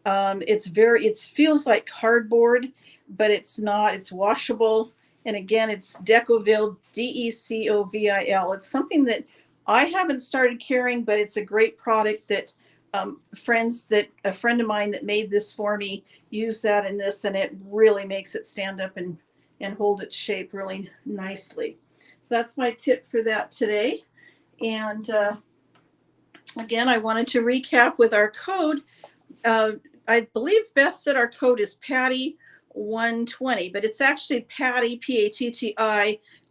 It feels like cardboard, but it's not. It's washable. And again, it's Decoville, Decovil. It's something that I haven't started carrying, but it's a great product that a friend of mine that made this for me used that in this, and it really makes it stand up and hold its shape really nicely. So that's my tip for that today. And again, I wanted to recap with our code. I believe Beth said our code is Patti 120, but it's actually Patti, Patti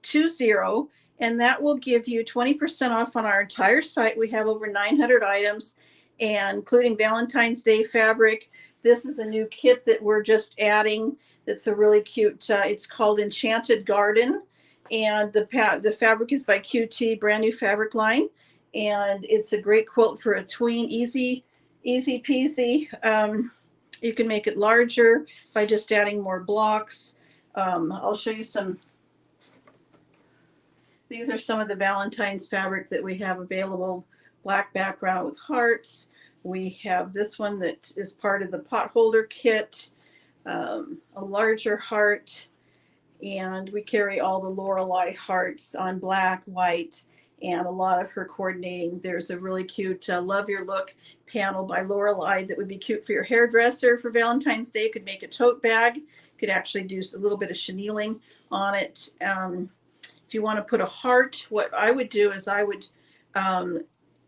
20, and that will give you 20% off on our entire site. We have over 900 items, and including Valentine's Day fabric. This is a new kit that we're just adding. That's a really cute. It's called Enchanted Garden, and the fabric is by QT, brand new fabric line, and it's a great quilt for a tween. Easy peasy. You can make it larger by just adding more blocks. I'll show you some. These are some of the Valentine's fabric that we have available. Black background with hearts. We have this one that is part of the pot holder kit, a larger heart, and we carry all the Lorelei hearts on black, white, and a lot of her coordinating. There's a really cute Love Your Look panel by Lorelei that would be cute for your hairdresser for Valentine's Day. Could make a tote bag. Could actually do a little bit of chenilling on it. If you want to put a heart, what I would do is I would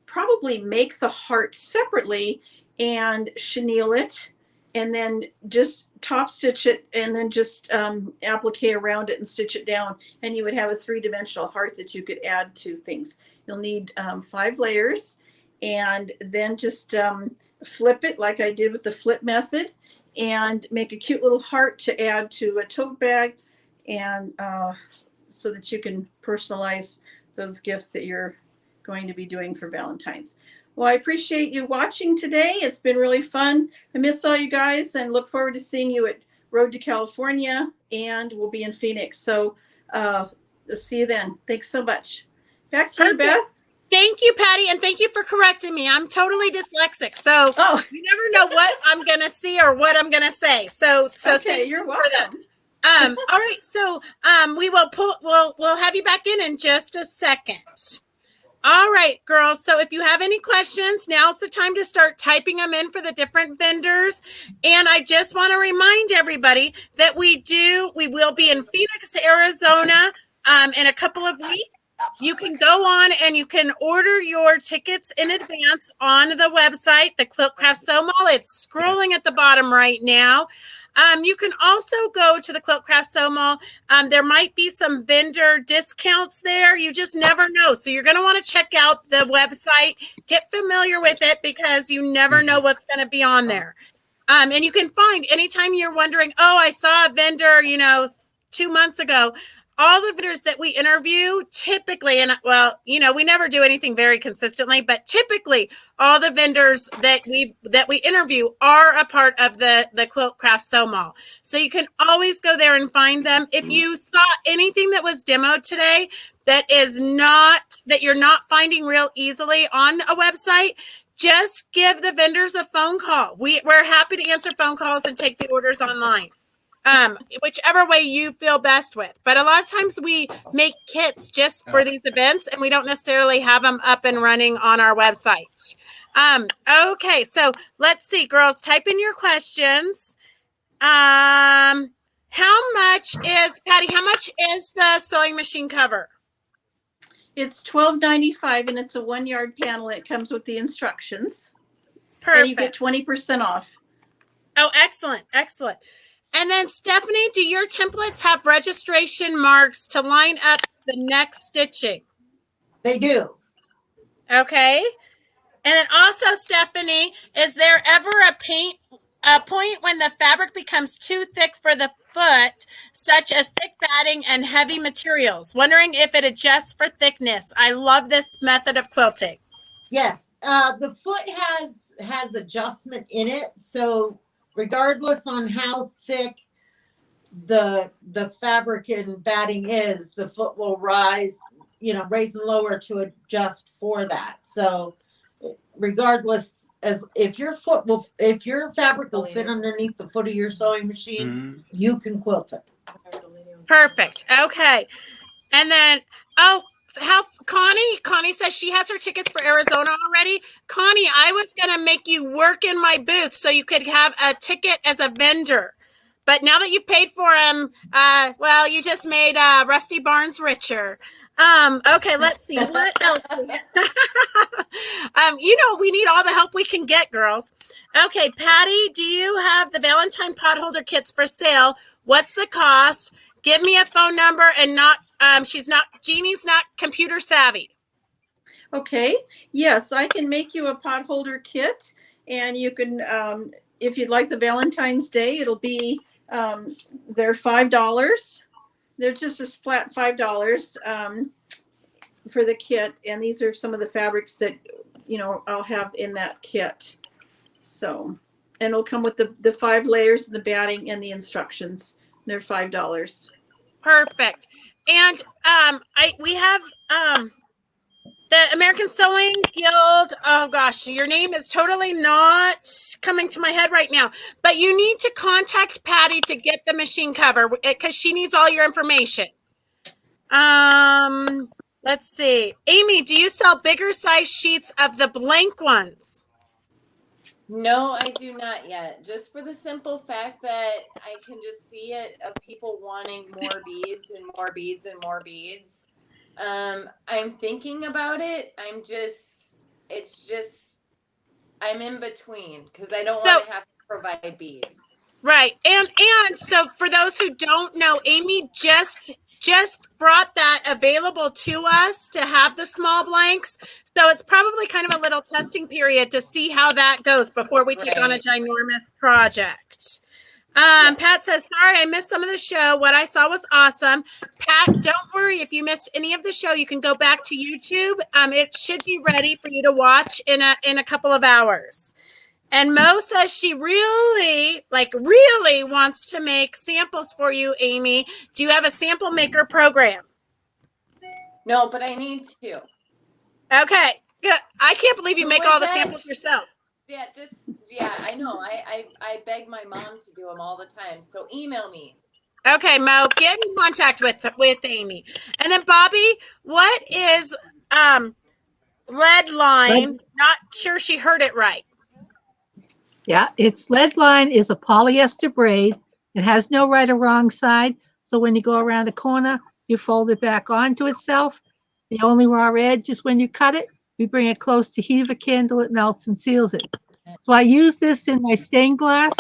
probably make the heart separately and chenille it, and then just top stitch it, and then just applique around it and stitch it down, and you would have a 3-dimensional heart that you could add to things. You'll need 5 layers, and then just flip it like I did with the flip method, and make a cute little heart to add to a tote bag, and so that you can personalize those gifts that you're going to be doing for Valentine's. Well, I appreciate you watching today. It's been really fun. I miss all you guys and look forward to seeing you at Road to California, and we'll be in Phoenix. So we'll see you then. Thanks so much. Back to you, Beth. Thank you, Patti, and thank you for correcting me. I'm totally dyslexic, so you never know what I'm going to see or what I'm going to say. So okay, you're welcome. All right, so we'll have you back in just a second. All right, girls. So if you have any questions, now's the time to start typing them in for the different vendors. And I just want to remind everybody that we will be in Phoenix, Arizona in a couple of weeks. You can go on and you can order your tickets in advance on the website, the Quiltcraft Sew Mall. It's scrolling at the bottom right now. You can also go to the Quiltcraft Sew Mall. There might be some vendor discounts there. You just never know. So you're going to want to check out the website, get familiar with it, because you never know what's going to be on there. And you can find anytime you're wondering, I saw a vendor, 2 months ago. all the vendors that we interview typically, and well, you know, we never do anything very consistently, but typically all the vendors that we interview are a part of the Quilt Craft Sew Mall. So you can always go there and find them. If you saw anything that was demoed today that you're not finding real easily on a website, just give the vendors a phone call. We're happy to answer phone calls and take the orders online. Whichever way you feel best with. But a lot of times we make kits just for these events and we don't necessarily have them up and running on our website. Okay, so let's see, girls, type in your questions. How much is, Patti, how much is the sewing machine cover? It's $12.95 and it's a 1 yard panel. It comes with the instructions. Perfect. And you get 20% off. Oh, excellent, excellent. And then Stephanie, do your templates have registration marks to line up the next stitching? They do. Okay. And then also, Stephanie, is there ever a point when the fabric becomes too thick for the foot, such as thick batting and heavy materials? Wondering if it adjusts for thickness. I love this method of quilting. Yes. The foot has adjustment in it. So regardless on how thick the fabric and batting is, the foot will raise and lower to adjust for that. So regardless, as if your fabric will fit underneath the foot of your sewing machine, you can quilt it. Perfect. Okay. And then, Connie says she has her tickets for Arizona already. Connie, I was going to make you work in my booth so you could have a ticket as a vendor. But now that you've paid for them, well, you just made Rusty Barnes richer. Okay, let's see. What else? We need all the help we can get, girls. Okay, Patti, do you have the Valentine potholder kits for sale? What's the cost? Give me a phone number and Jeannie's not computer savvy. Okay. Yes, I can make you a potholder kit and you can, if you'd like the Valentine's Day, it'll be, they're $5. They're just a flat $5 for the kit. And these are some of the fabrics that, I'll have in that kit. So, and it'll come with the 5 layers, the batting and the instructions. They're $5. Perfect. And we have the American Sewing Guild. Oh gosh, your name is totally not coming to my head right now. But you need to contact Patti to get the machine cover because she needs all your information. Let's see. Amy, do you sell bigger size sheets of the blank ones? No, I do not yet. Just for the simple fact that I can just see it of people wanting more beads and more beads and more beads. I'm thinking about it. I'm in between because I don't want to have to provide beads. Right. And so for those who don't know, Amy just brought that available to us to have the small blanks. So it's probably kind of a little testing period to see how that goes before we take on a ginormous project. Yes. Pat says, sorry, I missed some of the show. What I saw was awesome. Pat, don't worry. If you missed any of the show, you can go back to YouTube. It should be ready for you to watch in a couple of hours. And Mo says she really wants to make samples for you, Amy. Do you have a sample maker program? No, but I need to. Okay, good. I can't believe you make all the samples yourself. Yeah, I know. I beg my mom to do them all the time. So email me. Okay, Mo, get in contact with Amy. And then Bobby, what is lead line? Not sure she heard it right. Yeah, it's lead line is a polyester braid. It has no right or wrong side. So when you go around a corner, you fold it back onto itself. The only raw edge is when you cut it, you bring it close to heat of a candle, it melts and seals it. So I use this in my stained glass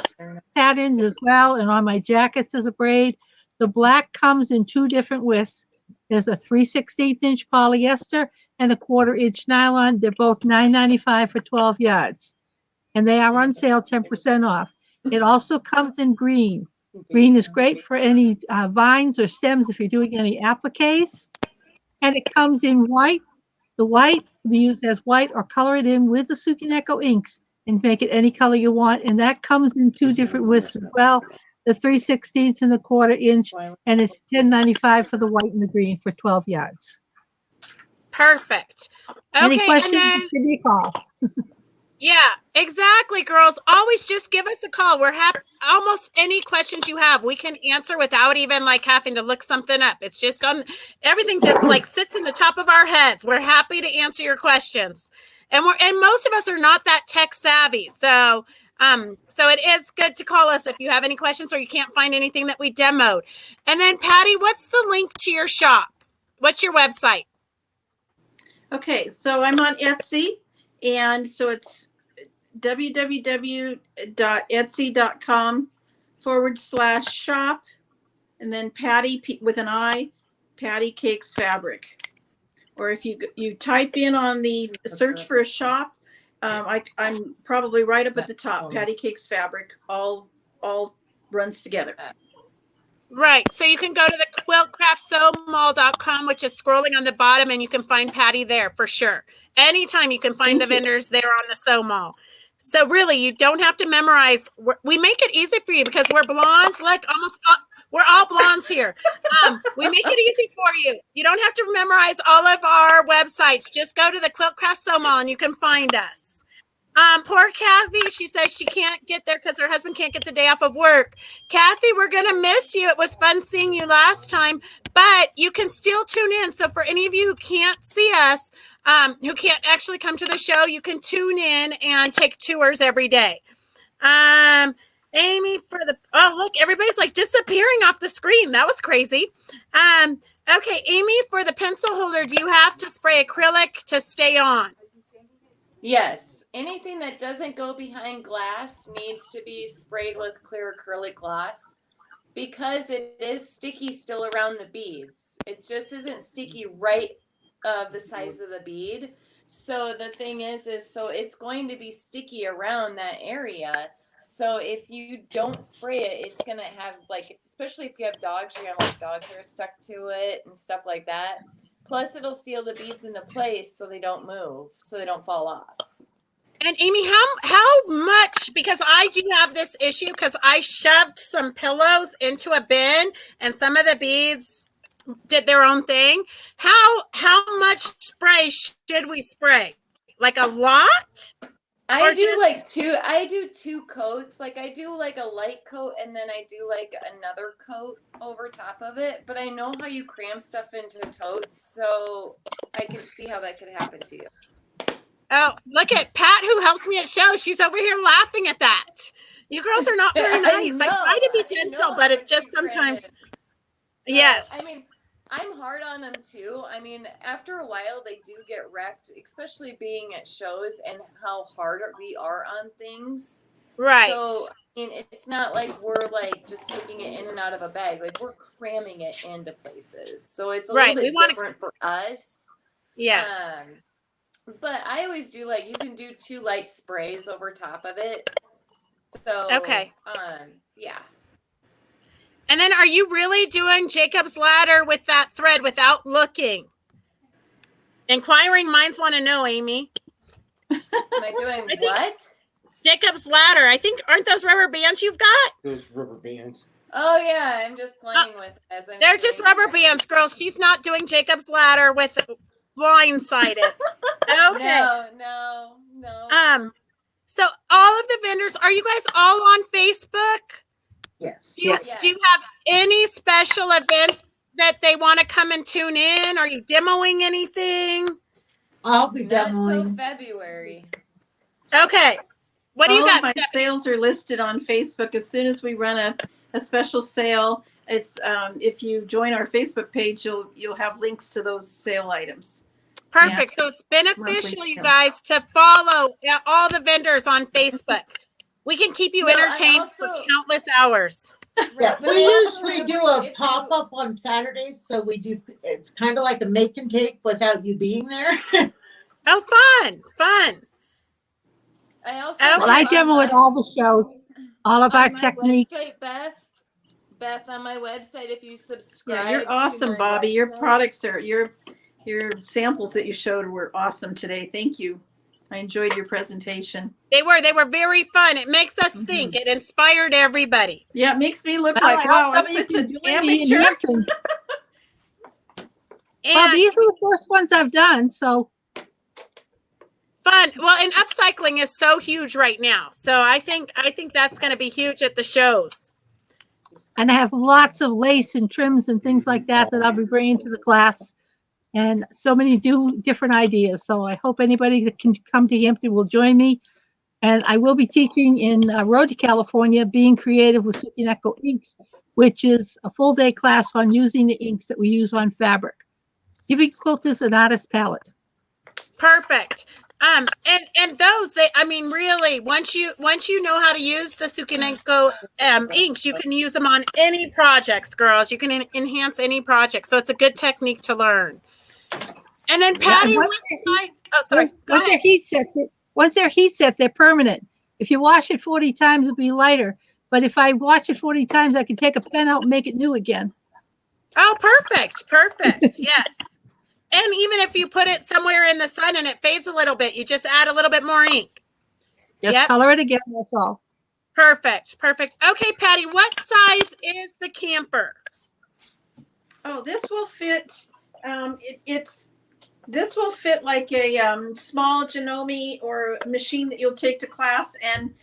patterns as well and on my jackets as a braid. The black comes in 2 different widths. There's a 3/16 inch polyester and a 1/4 inch nylon. They're both $9.95 for 12 yards. And they are on sale 10% off. It also comes in green. Green is great for any vines or stems if you're doing any appliques. And it comes in white. The white can be used as white or color it in with the Tsukineko inks and make it any color you want. And that comes in two different widths as well, the 3/16 and the 1/4 inch. And it's $10.95 for the white and the green for 12 yards. Perfect. Any Okay, questions? and then Give me a call. yeah, exactly, girls. Always just give us a call. We're happy. Almost any questions you have, we can answer without even like having to look something up. It's just on everything, just like sits in the top of our heads. We're happy to answer your questions, and most of us are not that tech savvy. So it is good to call us if you have any questions or you can't find anything that we demoed. And then Patti, what's the link to your shop? What's your website? Okay, so I'm on Etsy, and so it's www.etsy.com/shop, and then Patti with an I, Patti Cakes Fabric. Or if you type in on the search for a shop, I'm probably right up at the top. Patti Cakes Fabric, all runs together. Right. So you can go to the quiltcraftsewmall.com, which is scrolling on the bottom, and you can find Patti there for sure. Anytime you can find the vendors there on the Sew Mall. So really, you don't have to memorize. We make it easy for you because we're blondes. Look, we're all blondes here. We make it easy for you. You don't have to memorize all of our websites. Just go to the Quilt Craft Sew Mall and you can find us. Poor Kathy, she says she can't get there because her husband can't get the day off of work. Kathy, we're going to miss you. It was fun seeing you last time, but you can still tune in. So for any of you who can't see us, who can't actually come to the show, you can tune in and take tours every day. Amy look, everybody's like disappearing off the screen. That was crazy. Okay, Amy, for the pencil holder, do you have to spray acrylic to stay on? Yes. Anything that doesn't go behind glass needs to be sprayed with clear acrylic gloss because it is sticky still around the beads. It just isn't sticky right of the size of the bead. So the thing is so it's going to be sticky around that area. So if you don't spray it, it's going to have especially if you have dogs, you're going to have dog hair stuck to it and stuff like that. Plus it'll seal the beads into place so they don't move, so they don't fall off. And Amy, how much, because I do have this issue because I shoved some pillows into a bin and some of the beads did their own thing. How much spray should we spray? Like a lot? I do two coats. Like I do like a light coat and then I do like another coat over top of it. But I know how you cram stuff into totes, so I can see how that could happen to you. Oh, look at Pat, who helps me at shows. She's over here laughing at that. You girls are not very nice. I try to be gentle, but it just sometimes. Yes. I mean, I'm hard on them too. I mean, after a while, they do get wrecked, especially being at shows and how hard we are on things. Right. So, it's not like we're like just taking it in and out of a bag. Like we're cramming it into places. So it's a little bit different for us. Yes. But I always do you can do 2 light sprays over top of it. So okay. Yeah. And then are you really doing Jacob's ladder with that thread without looking? Inquiring minds want to know, Amy. Am I doing what? Jacob's ladder. I think, aren't those rubber bands you've got? Those rubber bands. Oh yeah, I'm just playing with as I'm They're just rubber bands, girls. She's not doing Jacob's ladder with blindsided. Okay. No. So all of the vendors, are you guys all on Facebook? Yes. Do you have any special events that they want to come and tune in? Are you demoing anything? I'll be Not demoing. until February. Okay. What do you got? All of my sales are listed on Facebook. As soon as we run a special sale, it's if you join our Facebook page, you'll have links to those sale items. Perfect. So it's beneficial, you guys, to follow all the vendors on Facebook. We can keep you entertained for countless hours. Yeah, we usually do a pop-up on Saturdays, so it's kind of like a make and take without you being there. Oh, fun. I also I demo at all the shows, all of our techniques. Website, Beth, Beth, on my website, if you subscribe. Yeah, you're to awesome, my Bobby. Your website- products are your samples that you showed were awesome today. Thank you. I enjoyed your presentation. They were very fun. It makes us think. It inspired everybody. Yeah, it makes me look Well, like, I wow, hope I'm somebody such can an join me in amateur. Hampton. Well, And these are the first ones I've done, so fun. Well, and upcycling is so huge right now. So I think that's going to be huge at the shows. and I have lots of lace and trims and things like that I'll be bringing to the class, and so many different ideas. So I hope anybody that can come to Hampton will join me. And I will be teaching in Road to California, Being Creative with Sukineko Inks, which is a full day class on using the inks that we use on fabric, giving quilters an artist palette. Perfect. And those really once you know how to use the Sukineko inks, you can use them on any projects, girls. You can enhance any project. So it's a good technique to learn. And then Patti, Once they're heat set, they're permanent. If you wash it 40 times, it'll be lighter. But if I wash it 40 times, I can take a pen out and make it new again. Oh, perfect. Yes. And even if you put it somewhere in the sun and it fades a little bit, you just add a little bit more ink. Just color it again, that's all. Perfect. Okay, Patti, what size is the camper? Oh, this will fit. This will fit like a small Janome or machine that you'll take to class, and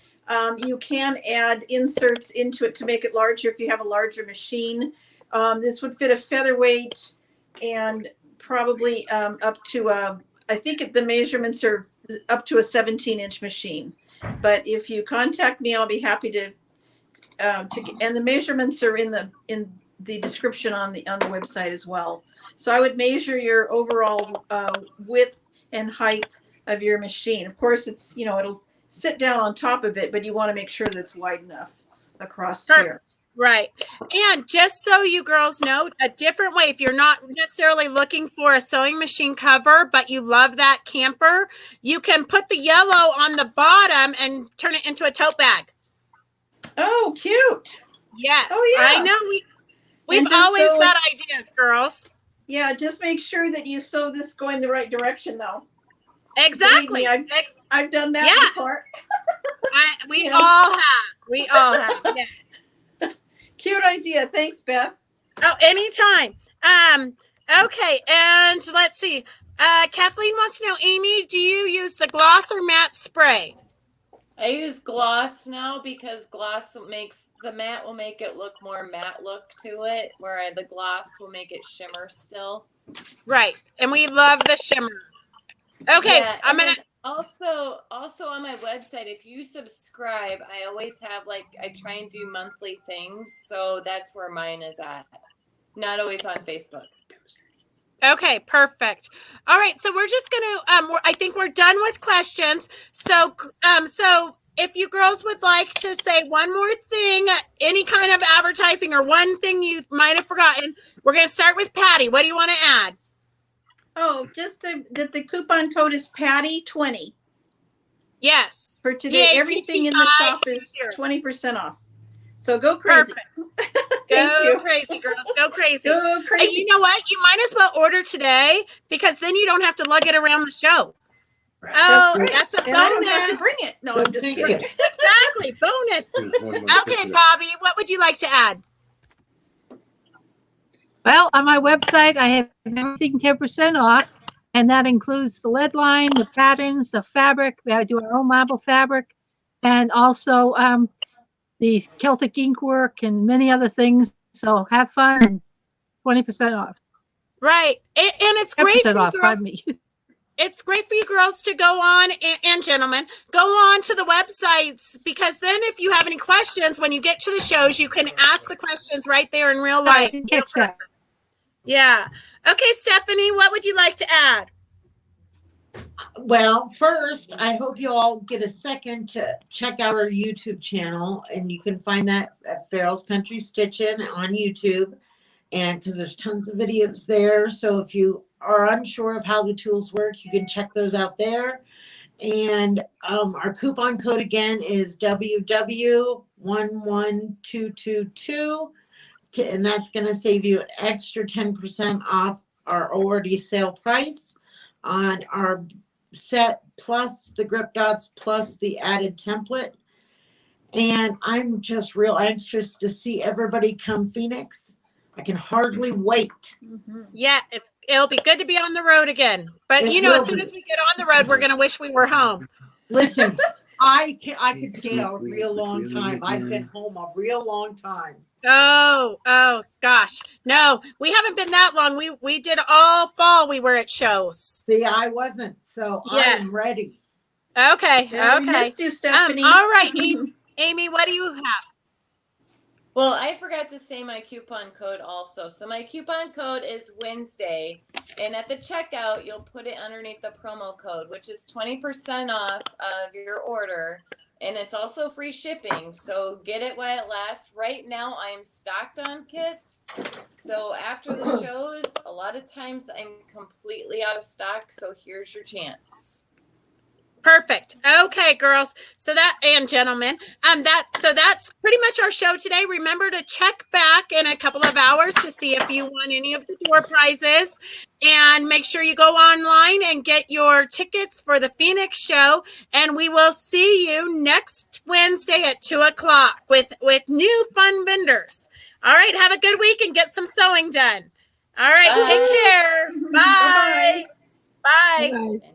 you can add inserts into it to make it larger if you have a larger machine. This would fit a featherweight and probably up to I think the measurements are up to a 17-inch machine. But if you contact me, I'll be happy to and the measurements are in the description on the website as well. So I would measure your overall width and height of your machine. Of course, it's, it'll sit down on top of it, but you want to make sure that it's wide enough across here. Right. And just so you girls know, a different way, if you're not necessarily looking for a sewing machine cover, but you love that camper, you can put the yellow on the bottom and turn it into a tote bag. Oh, cute. Yes. Oh, yeah. I know. We've always got ideas, girls. Yeah, just make sure that you sew this going the right direction, though. Exactly. I've done that before. We all have. Yeah. Cute idea. Thanks, Beth. Oh, anytime. Okay, and let's see. Kathleen wants to know, Amy, do you use the gloss or matte spray? I use gloss now because gloss the matte will make it look more matte look to it, where the gloss will make it shimmer still. Right, and we love the shimmer. Okay, yeah, I'm gonna also on my website, if you subscribe, I always have I try and do monthly things, so that's where mine is at. Not always on Facebook. Okay, perfect. All right, so we're just gonna I think we're done with questions. So if you girls would like to say one more thing, any kind of advertising or one thing you might have forgotten, we're gonna start with Patti. What do you want to add? Oh, just that the coupon code is Patti20. Yes. For today, everything in the shop is 20% off. So go crazy. Go crazy, girls. Go crazy. Go crazy. And you know what? You might as well order today because then you don't have to lug it around the show. Right. Oh, that's a bonus. I don't have to bring it. No, I'm just kidding. Exactly. Bonus. Okay, Bobby, what would you like to add? Well, on my website, I have everything 10% off, and that includes the lead line, the patterns, the fabric. We do our own marble fabric, and also the Celtic ink work and many other things. So have fun and 20% off. Right. And it's great for off, you girls. It's great for you girls to go on, and gentlemen, go on to the websites, because then if you have any questions, when you get to the shows, you can ask the questions right there in real life. Catch that. Yeah. Okay, Stephanie, what would you like to add? Well, first, I hope you all get a second to check out our YouTube channel, and you can find that at Farrells Country Stitchin on YouTube, and because there's tons of videos there. So if you are unsure of how the tools work, you can check those out there. And our coupon code again is WW11222 and that's going to save you an extra 10% off our already sale price on our set, plus the grip dots, plus the added template. And I'm just real anxious to see everybody come Phoenix. I can hardly wait. Yeah, it'll be good to be on the road again. But It you know, will as soon be. as we get on the road, we're gonna wish we were home. Listen, I could stay a real long time. I've been home a real long time. Oh gosh. No, we haven't been that long. We did all fall. We were at shows. See, I wasn't, so I Yes. am ready. Okay. Yeah, we Okay. missed you, Stephanie. All right, Amy, what do you have? Well, I forgot to say my coupon code also. So my coupon code is Wednesday, and at the checkout, you'll put it underneath the promo code, which is 20% off of your order, and it's also free shipping. So get it while it lasts. Right now, I am stocked on kits. So after the shows, a lot of times I'm completely out of stock. So here's your chance. Perfect. Okay, girls. So and gentlemen, that's pretty much our show today. Remember to check back in a couple of hours to see if you won any of the door prizes, and make sure you go online and get your tickets for the Phoenix show. And we will see you next Wednesday at 2:00 with new fun vendors. All right. Have a good week and get some sewing done. All right. Bye. Take care. Bye. Bye-bye. Bye. Bye.